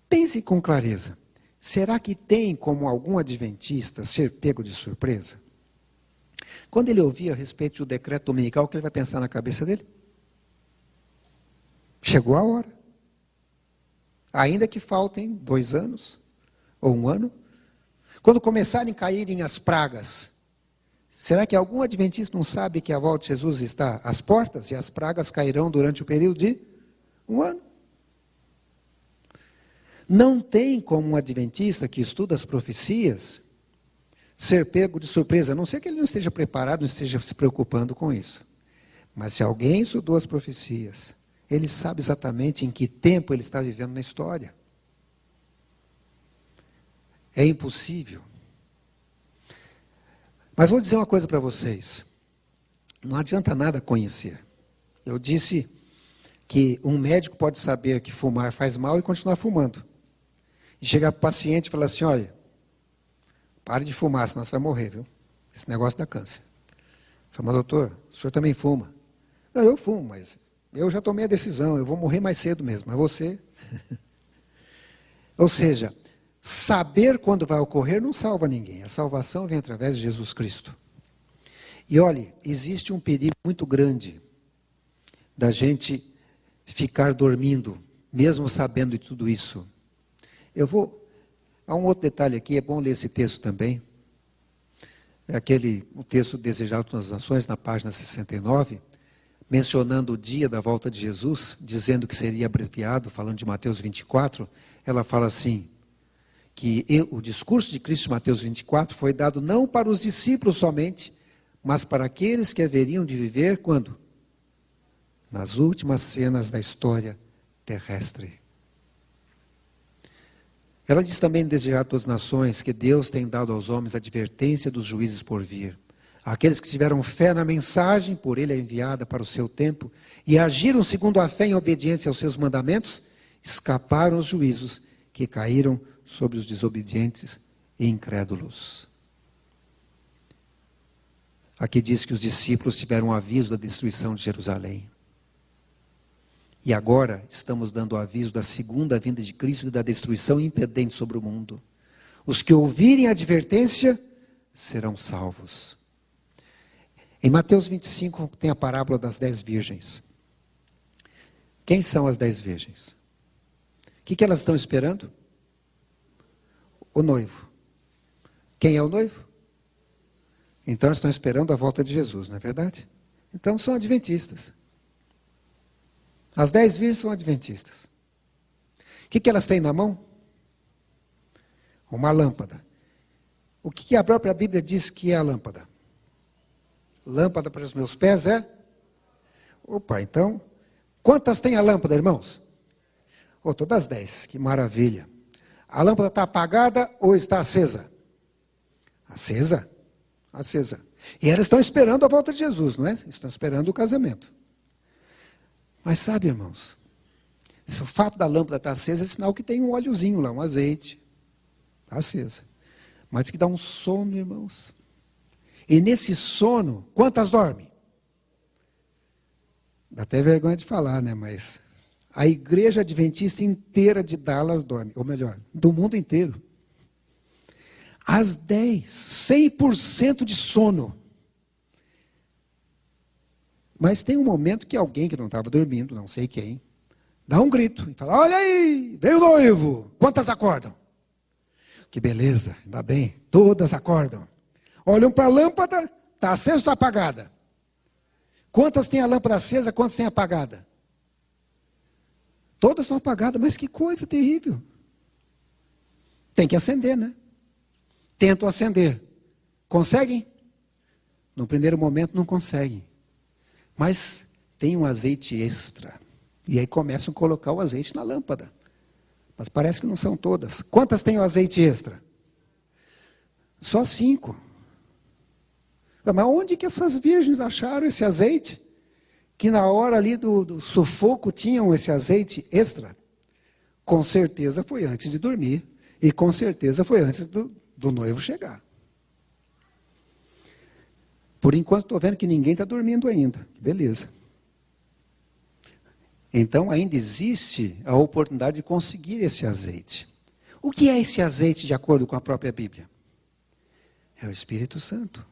Pense com clareza. Será que tem como algum adventista ser pego de surpresa? Quando ele ouvir a respeito do decreto dominical, o que ele vai pensar na cabeça dele? Chegou a hora. Ainda que faltem 2 anos, ou 1 ano. Quando começarem a caírem as pragas, será que algum adventista não sabe que a volta de Jesus está às portas e as pragas cairão durante o período de 1 ano? Não tem como um adventista que estuda as profecias ser pego de surpresa, a não ser que ele não esteja preparado, não esteja se preocupando com isso. Mas se alguém estudou as profecias, ele sabe exatamente em que tempo ele está vivendo na história. É impossível. Mas vou dizer uma coisa para vocês. Não adianta nada conhecer. Eu disse que um médico pode saber que fumar faz mal e continuar fumando. E chegar para o paciente e falar assim: olha, pare de fumar, senão você vai morrer, viu? Esse negócio dá câncer. Fala: mas doutor, o senhor também fuma? Não, eu fumo, mas eu já tomei a decisão, eu vou morrer mais cedo mesmo, mas você... Ou seja, saber quando vai ocorrer não salva ninguém. A salvação vem através de Jesus Cristo. E olhe, existe um perigo muito grande da gente ficar dormindo, mesmo sabendo de tudo isso. Há um outro detalhe aqui, é bom ler esse texto também. É o texto Desejado nas Nações, na página 69, mencionando o dia da volta de Jesus, dizendo que seria abreviado, falando de Mateus 24, ela fala assim, que o discurso de Cristo de Mateus 24 foi dado não para os discípulos somente, mas para aqueles que haveriam de viver quando? Nas últimas cenas da história terrestre. Ela diz também no Desejado das Nações que Deus tem dado aos homens a advertência dos juízes por vir. Aqueles que tiveram fé na mensagem, por ele é enviada para o seu tempo, e agiram segundo a fé em obediência aos seus mandamentos, escaparam os juízos que caíram sobre os desobedientes e incrédulos. Aqui diz que os discípulos tiveram aviso da destruição de Jerusalém. E agora estamos dando aviso da segunda vinda de Cristo e da destruição impendente sobre o mundo. Os que ouvirem a advertência serão salvos. Em Mateus 25 tem a parábola das 10 virgens. Quem são as 10 virgens? O que elas estão esperando? O noivo. Quem é o noivo? Então elas estão esperando a volta de Jesus, não é verdade? Então são adventistas. As 10 virgens são adventistas. O que elas têm na mão? Uma lâmpada. O que a própria Bíblia diz que é a lâmpada? Lâmpada para os meus pés é? Opa, então, quantas tem a lâmpada, irmãos? Todas 10, que maravilha. A lâmpada está apagada ou está acesa? Acesa. Acesa. E elas estão esperando a volta de Jesus, não é? Estão esperando o casamento. Mas sabe, irmãos, se o fato da lâmpada estar acesa é sinal que tem um óleozinho lá, um azeite. Está acesa. Mas que dá um sono, irmãos. E nesse sono, quantas dormem? Dá até vergonha de falar, né? Mas a igreja adventista inteira de Dallas dorme. Ou melhor, do mundo inteiro. Às 10, 100% de sono. Mas tem um momento que alguém que não estava dormindo, não sei quem, dá um grito e fala: olha aí, veio o noivo. Quantas acordam? Que beleza, ainda bem, todas acordam. Olham para a lâmpada, está acesa ou está apagada? Quantas tem a lâmpada acesa, quantas tem apagada? Todas estão apagadas, mas que coisa terrível. Tem que acender, né? Tentam acender. Conseguem? No primeiro momento não conseguem. Mas tem um azeite extra. E aí começam a colocar o azeite na lâmpada. Mas parece que não são todas. Quantas tem o azeite extra? Só 5. Mas onde que essas virgens acharam esse azeite? que na hora ali do sufoco tinham esse azeite extra, com certeza foi antes de dormir. E com certeza foi antes do noivo chegar. Por enquanto estou vendo que ninguém está dormindo ainda. Beleza. Então ainda existe a oportunidade de conseguir esse azeite. O que é esse azeite de acordo com a própria Bíblia? É o Espírito Santo.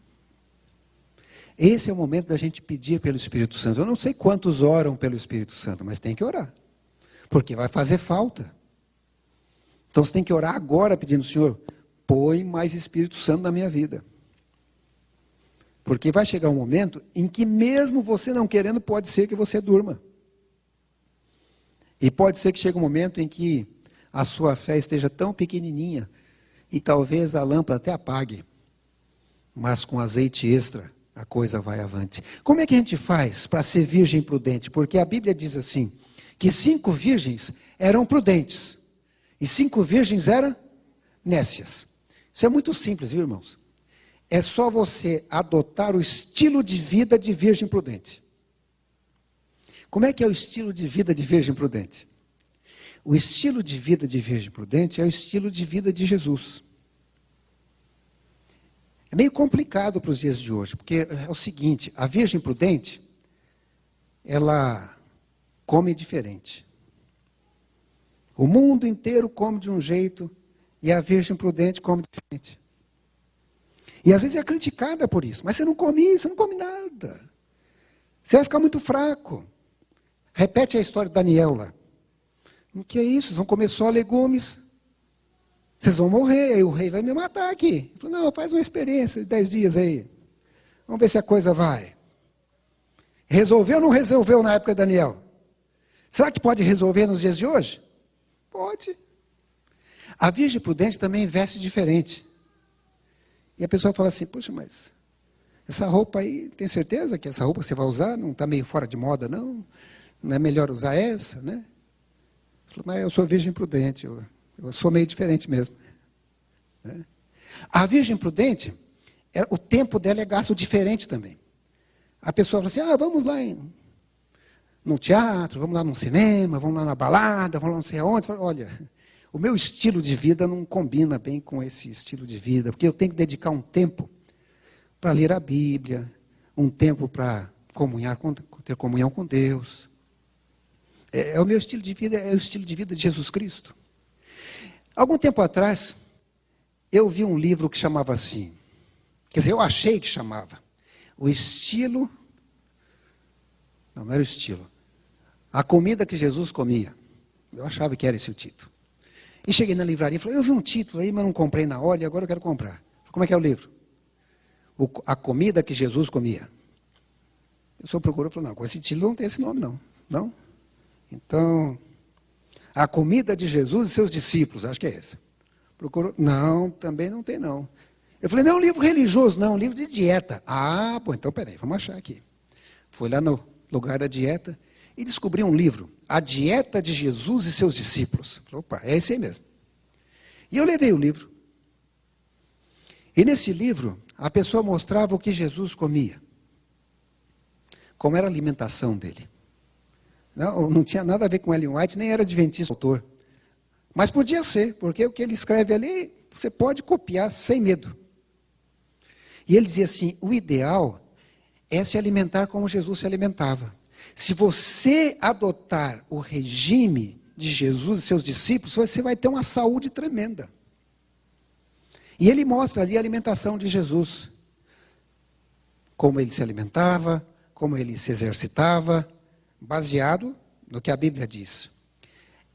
Esse é o momento da gente pedir pelo Espírito Santo. Eu não sei quantos oram pelo Espírito Santo, mas tem que orar. Porque vai fazer falta. Então você tem que orar agora pedindo, Senhor, põe mais Espírito Santo na minha vida. Porque vai chegar um momento em que mesmo você não querendo, pode ser que você durma. E pode ser que chegue um momento em que a sua fé esteja tão pequenininha e talvez a lâmpada até apague. Mas com azeite extra, a coisa vai avante. Como é que a gente faz para ser virgem prudente? Porque a Bíblia diz assim, que 5 virgens eram prudentes. E 5 virgens eram nécias. Isso é muito simples, viu, irmãos? É só você adotar o estilo de vida de virgem prudente. Como é que é o estilo de vida de virgem prudente? O estilo de vida de virgem prudente é o estilo de vida de Jesus. É meio complicado para os dias de hoje, porque é o seguinte, a virgem prudente, ela come diferente. O mundo inteiro come de um jeito e a virgem prudente come diferente. E às vezes é criticada por isso. Mas você não come isso, você não come nada. Você vai ficar muito fraco. Repete a história de Daniel lá. O que é isso? Vocês vão comer só legumes. Vocês vão morrer, aí o rei vai me matar aqui. Ele falou, não, faz uma experiência de 10 dias aí. Vamos ver se a coisa vai. Resolveu ou não resolveu na época de Daniel? Será que pode resolver nos dias de hoje? Pode. A virgem prudente também veste diferente. E a pessoa fala assim, puxa, mas essa roupa aí, tem certeza que essa roupa você vai usar? Não está meio fora de moda, não? Não é melhor usar essa, né? Falou, mas eu sou virgem prudente, eu sou meio diferente mesmo. Né? A virgem prudente, o tempo dela é gasto diferente também. A pessoa fala assim, vamos lá no teatro, vamos lá no cinema, vamos lá na balada, vamos lá não sei aonde. Fala, olha, o meu estilo de vida não combina bem com esse estilo de vida, porque eu tenho que dedicar um tempo para ler a Bíblia, um tempo para ter comunhão com Deus. O meu estilo de vida, é o estilo de vida de Jesus Cristo. Algum tempo atrás, eu vi um livro que chamava assim, quer dizer, eu achei que chamava, o estilo, não era o estilo, a comida que Jesus comia. Eu achava que era esse o título. E cheguei na livraria e falei, eu vi um título aí, mas não comprei na hora e agora eu quero comprar. Como é que é o livro? A comida que Jesus comia. Eu só procuro e falei, não, com esse título não tem esse nome não. Não? Então, a comida de Jesus e seus discípulos, acho que é esse. Procurou, não, também não tem não. Eu falei, não é um livro religioso, não, é um livro de dieta. Então peraí, vamos achar aqui. Fui lá no lugar da dieta e descobri um livro, A Dieta de Jesus e seus Discípulos. Falei, opa, é esse aí mesmo. E eu levei o livro. E nesse livro, a pessoa mostrava o que Jesus comia. Como era a alimentação dele. Não tinha nada a ver com Ellen White, nem era adventista autor. Mas podia ser, porque o que ele escreve ali, você pode copiar sem medo. E ele dizia assim, o ideal é se alimentar como Jesus se alimentava. Se você adotar o regime de Jesus e seus discípulos, você vai ter uma saúde tremenda. E ele mostra ali a alimentação de Jesus. Como ele se alimentava, como ele se exercitava, baseado no que a Bíblia diz.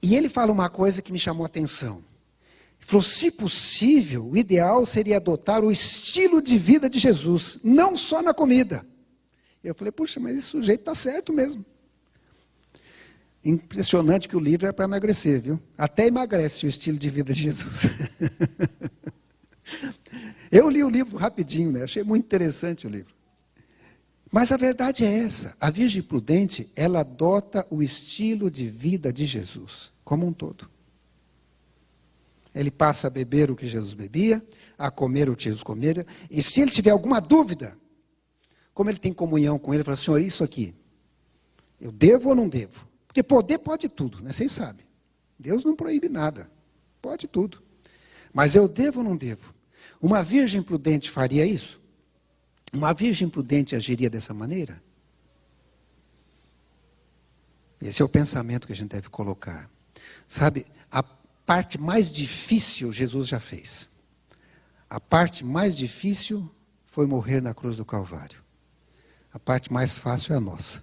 E ele fala uma coisa que me chamou a atenção. Ele falou, se possível, o ideal seria adotar o estilo de vida de Jesus, não só na comida. Eu falei, puxa, mas esse sujeito está certo mesmo. Impressionante que o livro é para emagrecer, viu? Até emagrece o estilo de vida de Jesus. Eu li o livro rapidinho, né? Achei muito interessante o livro. Mas a verdade é essa, a virgem prudente, ela adota o estilo de vida de Jesus, como um todo. Ele passa a beber o que Jesus bebia, a comer o que Jesus comia, e se ele tiver alguma dúvida, como ele tem comunhão com ele, ele fala, Senhor, isso aqui, Eu devo ou não devo? Porque poder pode tudo, né? Vocês sabem. Deus não proíbe nada. Pode tudo. Mas eu devo ou não devo? Uma virgem prudente faria isso? Uma virgem prudente agiria dessa maneira? Esse é o pensamento que a gente deve colocar. Sabe, a parte mais difícil Jesus já fez. A parte mais difícil foi morrer na cruz do Calvário. A parte mais fácil é a nossa.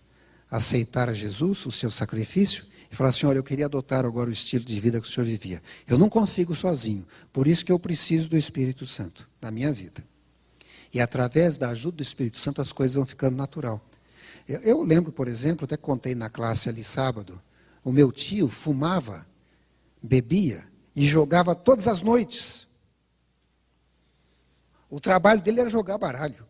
Aceitar a Jesus, o seu sacrifício, e falar assim, olha, eu queria adotar agora o estilo de vida que o Senhor vivia. Eu não consigo sozinho, por isso que eu preciso do Espírito Santo na minha vida. E através da ajuda do Espírito Santo as coisas vão ficando natural. Eu lembro, por exemplo, até contei na classe ali sábado, o meu tio fumava, bebia e jogava todas as noites. O trabalho dele era jogar baralho.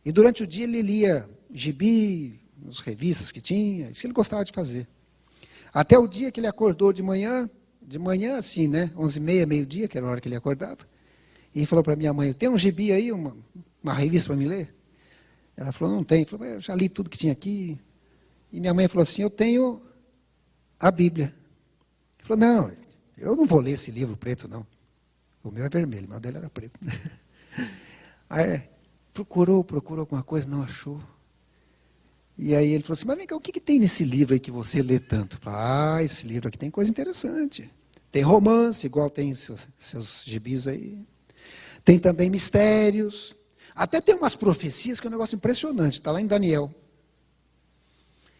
E durante o dia ele lia gibi, as revistas que tinha, isso que ele gostava de fazer. Até o dia que ele acordou de manhã assim, né, 11h30, meio-dia, que era a hora que ele acordava, e falou para minha mãe, tem um gibi aí, uma revista para me ler? Ela falou, não tem. Ele falou, eu já li tudo que tinha aqui. E minha mãe falou assim, eu tenho a Bíblia. Ele falou, não, eu não vou ler esse livro preto, não. O meu é vermelho, mas o dele era preto. Aí, procurou alguma coisa, não achou. E aí ele falou assim, mas vem cá, o que tem nesse livro aí que você lê tanto? Eu falei, esse livro aqui tem coisa interessante. Tem romance, igual tem seus gibis aí. Tem também mistérios. Até tem umas profecias que é um negócio impressionante. Está lá em Daniel.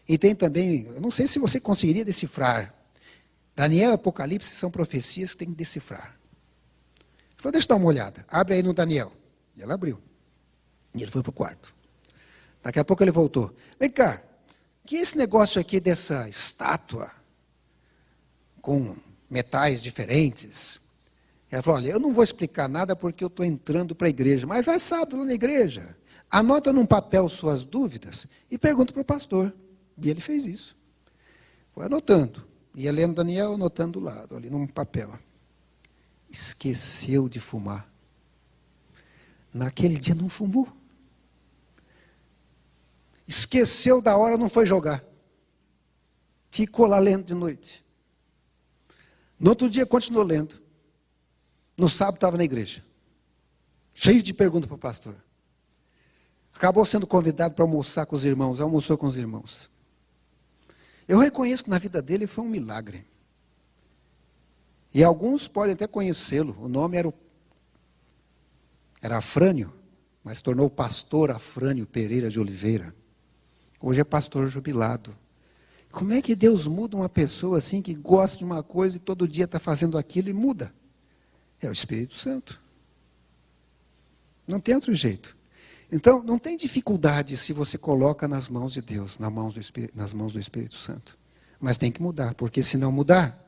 E tem também, eu não sei se você conseguiria decifrar. Daniel e Apocalipse são profecias que tem que decifrar. Ele falou, deixa eu dar uma olhada. Abre aí no Daniel. E ela abriu. E ele foi para o quarto. Daqui a pouco ele voltou. Vem cá, que é esse negócio aqui dessa estátua com metais diferentes? Ela falou, olha, eu não vou explicar nada porque eu estou entrando para a igreja, mas vai sábado lá na igreja. Anota num papel suas dúvidas e pergunta para o pastor. E ele fez isso. Foi anotando. Ia lendo Daniel, anotando do lado, ali num papel. Esqueceu de fumar. Naquele dia não fumou. Esqueceu da hora, não foi jogar. Ficou lá lendo de noite. No outro dia continuou lendo. No sábado estava na igreja. Cheio de perguntas para o pastor. Acabou sendo convidado para almoçar com os irmãos. Almoçou com os irmãos. Eu reconheço que na vida dele foi um milagre. E alguns podem até conhecê-lo. O nome era Afrânio, mas tornou pastor Afrânio Pereira de Oliveira. Hoje é pastor jubilado. Como é que Deus muda uma pessoa assim que gosta de uma coisa e todo dia está fazendo aquilo e muda? É o Espírito Santo. Não tem outro jeito. Então, não tem dificuldade se você coloca nas mãos de Deus, nas mãos do Espírito Santo. Mas tem que mudar, porque se não mudar,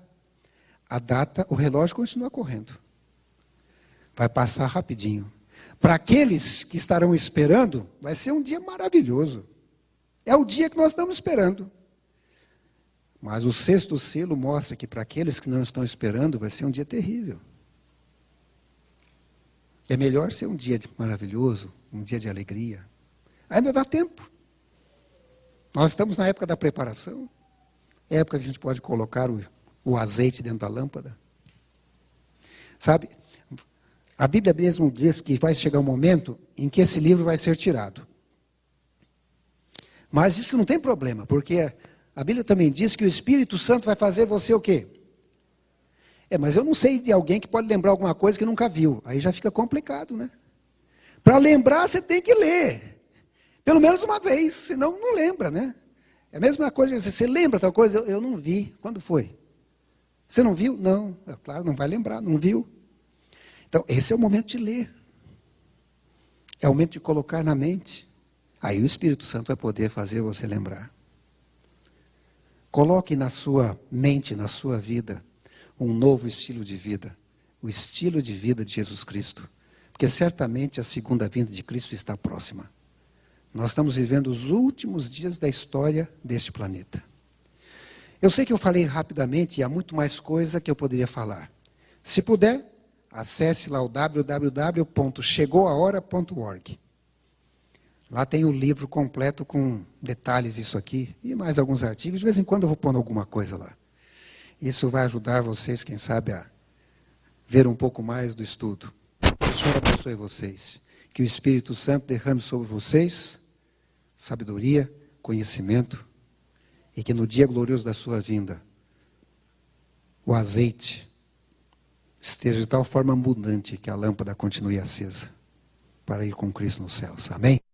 a data, o relógio continua correndo. Vai passar rapidinho. Para aqueles que estarão esperando, vai ser um dia maravilhoso. É o dia que nós estamos esperando. Mas o sexto selo mostra que para aqueles que não estão esperando, vai ser um dia terrível. É melhor ser um dia maravilhoso, um dia de alegria. Ainda dá tempo. Nós estamos na época da preparação. É a época que a gente pode colocar o azeite dentro da lâmpada. Sabe, a Bíblia mesmo diz que vai chegar um momento em que esse livro vai ser tirado. Mas isso não tem problema, porque a Bíblia também diz que o Espírito Santo vai fazer você o quê? Mas eu não sei de alguém que pode lembrar alguma coisa que nunca viu. Aí já fica complicado, né? Para lembrar, você tem que ler. Pelo menos uma vez, senão não lembra, né? É a mesma coisa, você lembra tal coisa? Eu não vi. Quando foi? Você não viu? Não. É claro, não vai lembrar, não viu. Então, esse é o momento de ler. É o momento de colocar na mente. Aí o Espírito Santo vai poder fazer você lembrar. Coloque na sua mente, na sua vida, um novo estilo de vida. O estilo de vida de Jesus Cristo. Porque certamente a segunda vinda de Cristo está próxima. Nós estamos vivendo os últimos dias da história deste planeta. Eu sei que eu falei rapidamente e há muito mais coisa que eu poderia falar. Se puder, acesse lá o www.chegoahora.org. Lá tem o livro completo com detalhes disso aqui e mais alguns artigos. De vez em quando eu vou pondo alguma coisa lá. Isso vai ajudar vocês, quem sabe, a ver um pouco mais do estudo. Que o Senhor abençoe vocês. Que o Espírito Santo derrame sobre vocês sabedoria, conhecimento, e que no dia glorioso da sua vinda, o azeite esteja de tal forma abundante que a lâmpada continue acesa para ir com Cristo nos céus. Amém?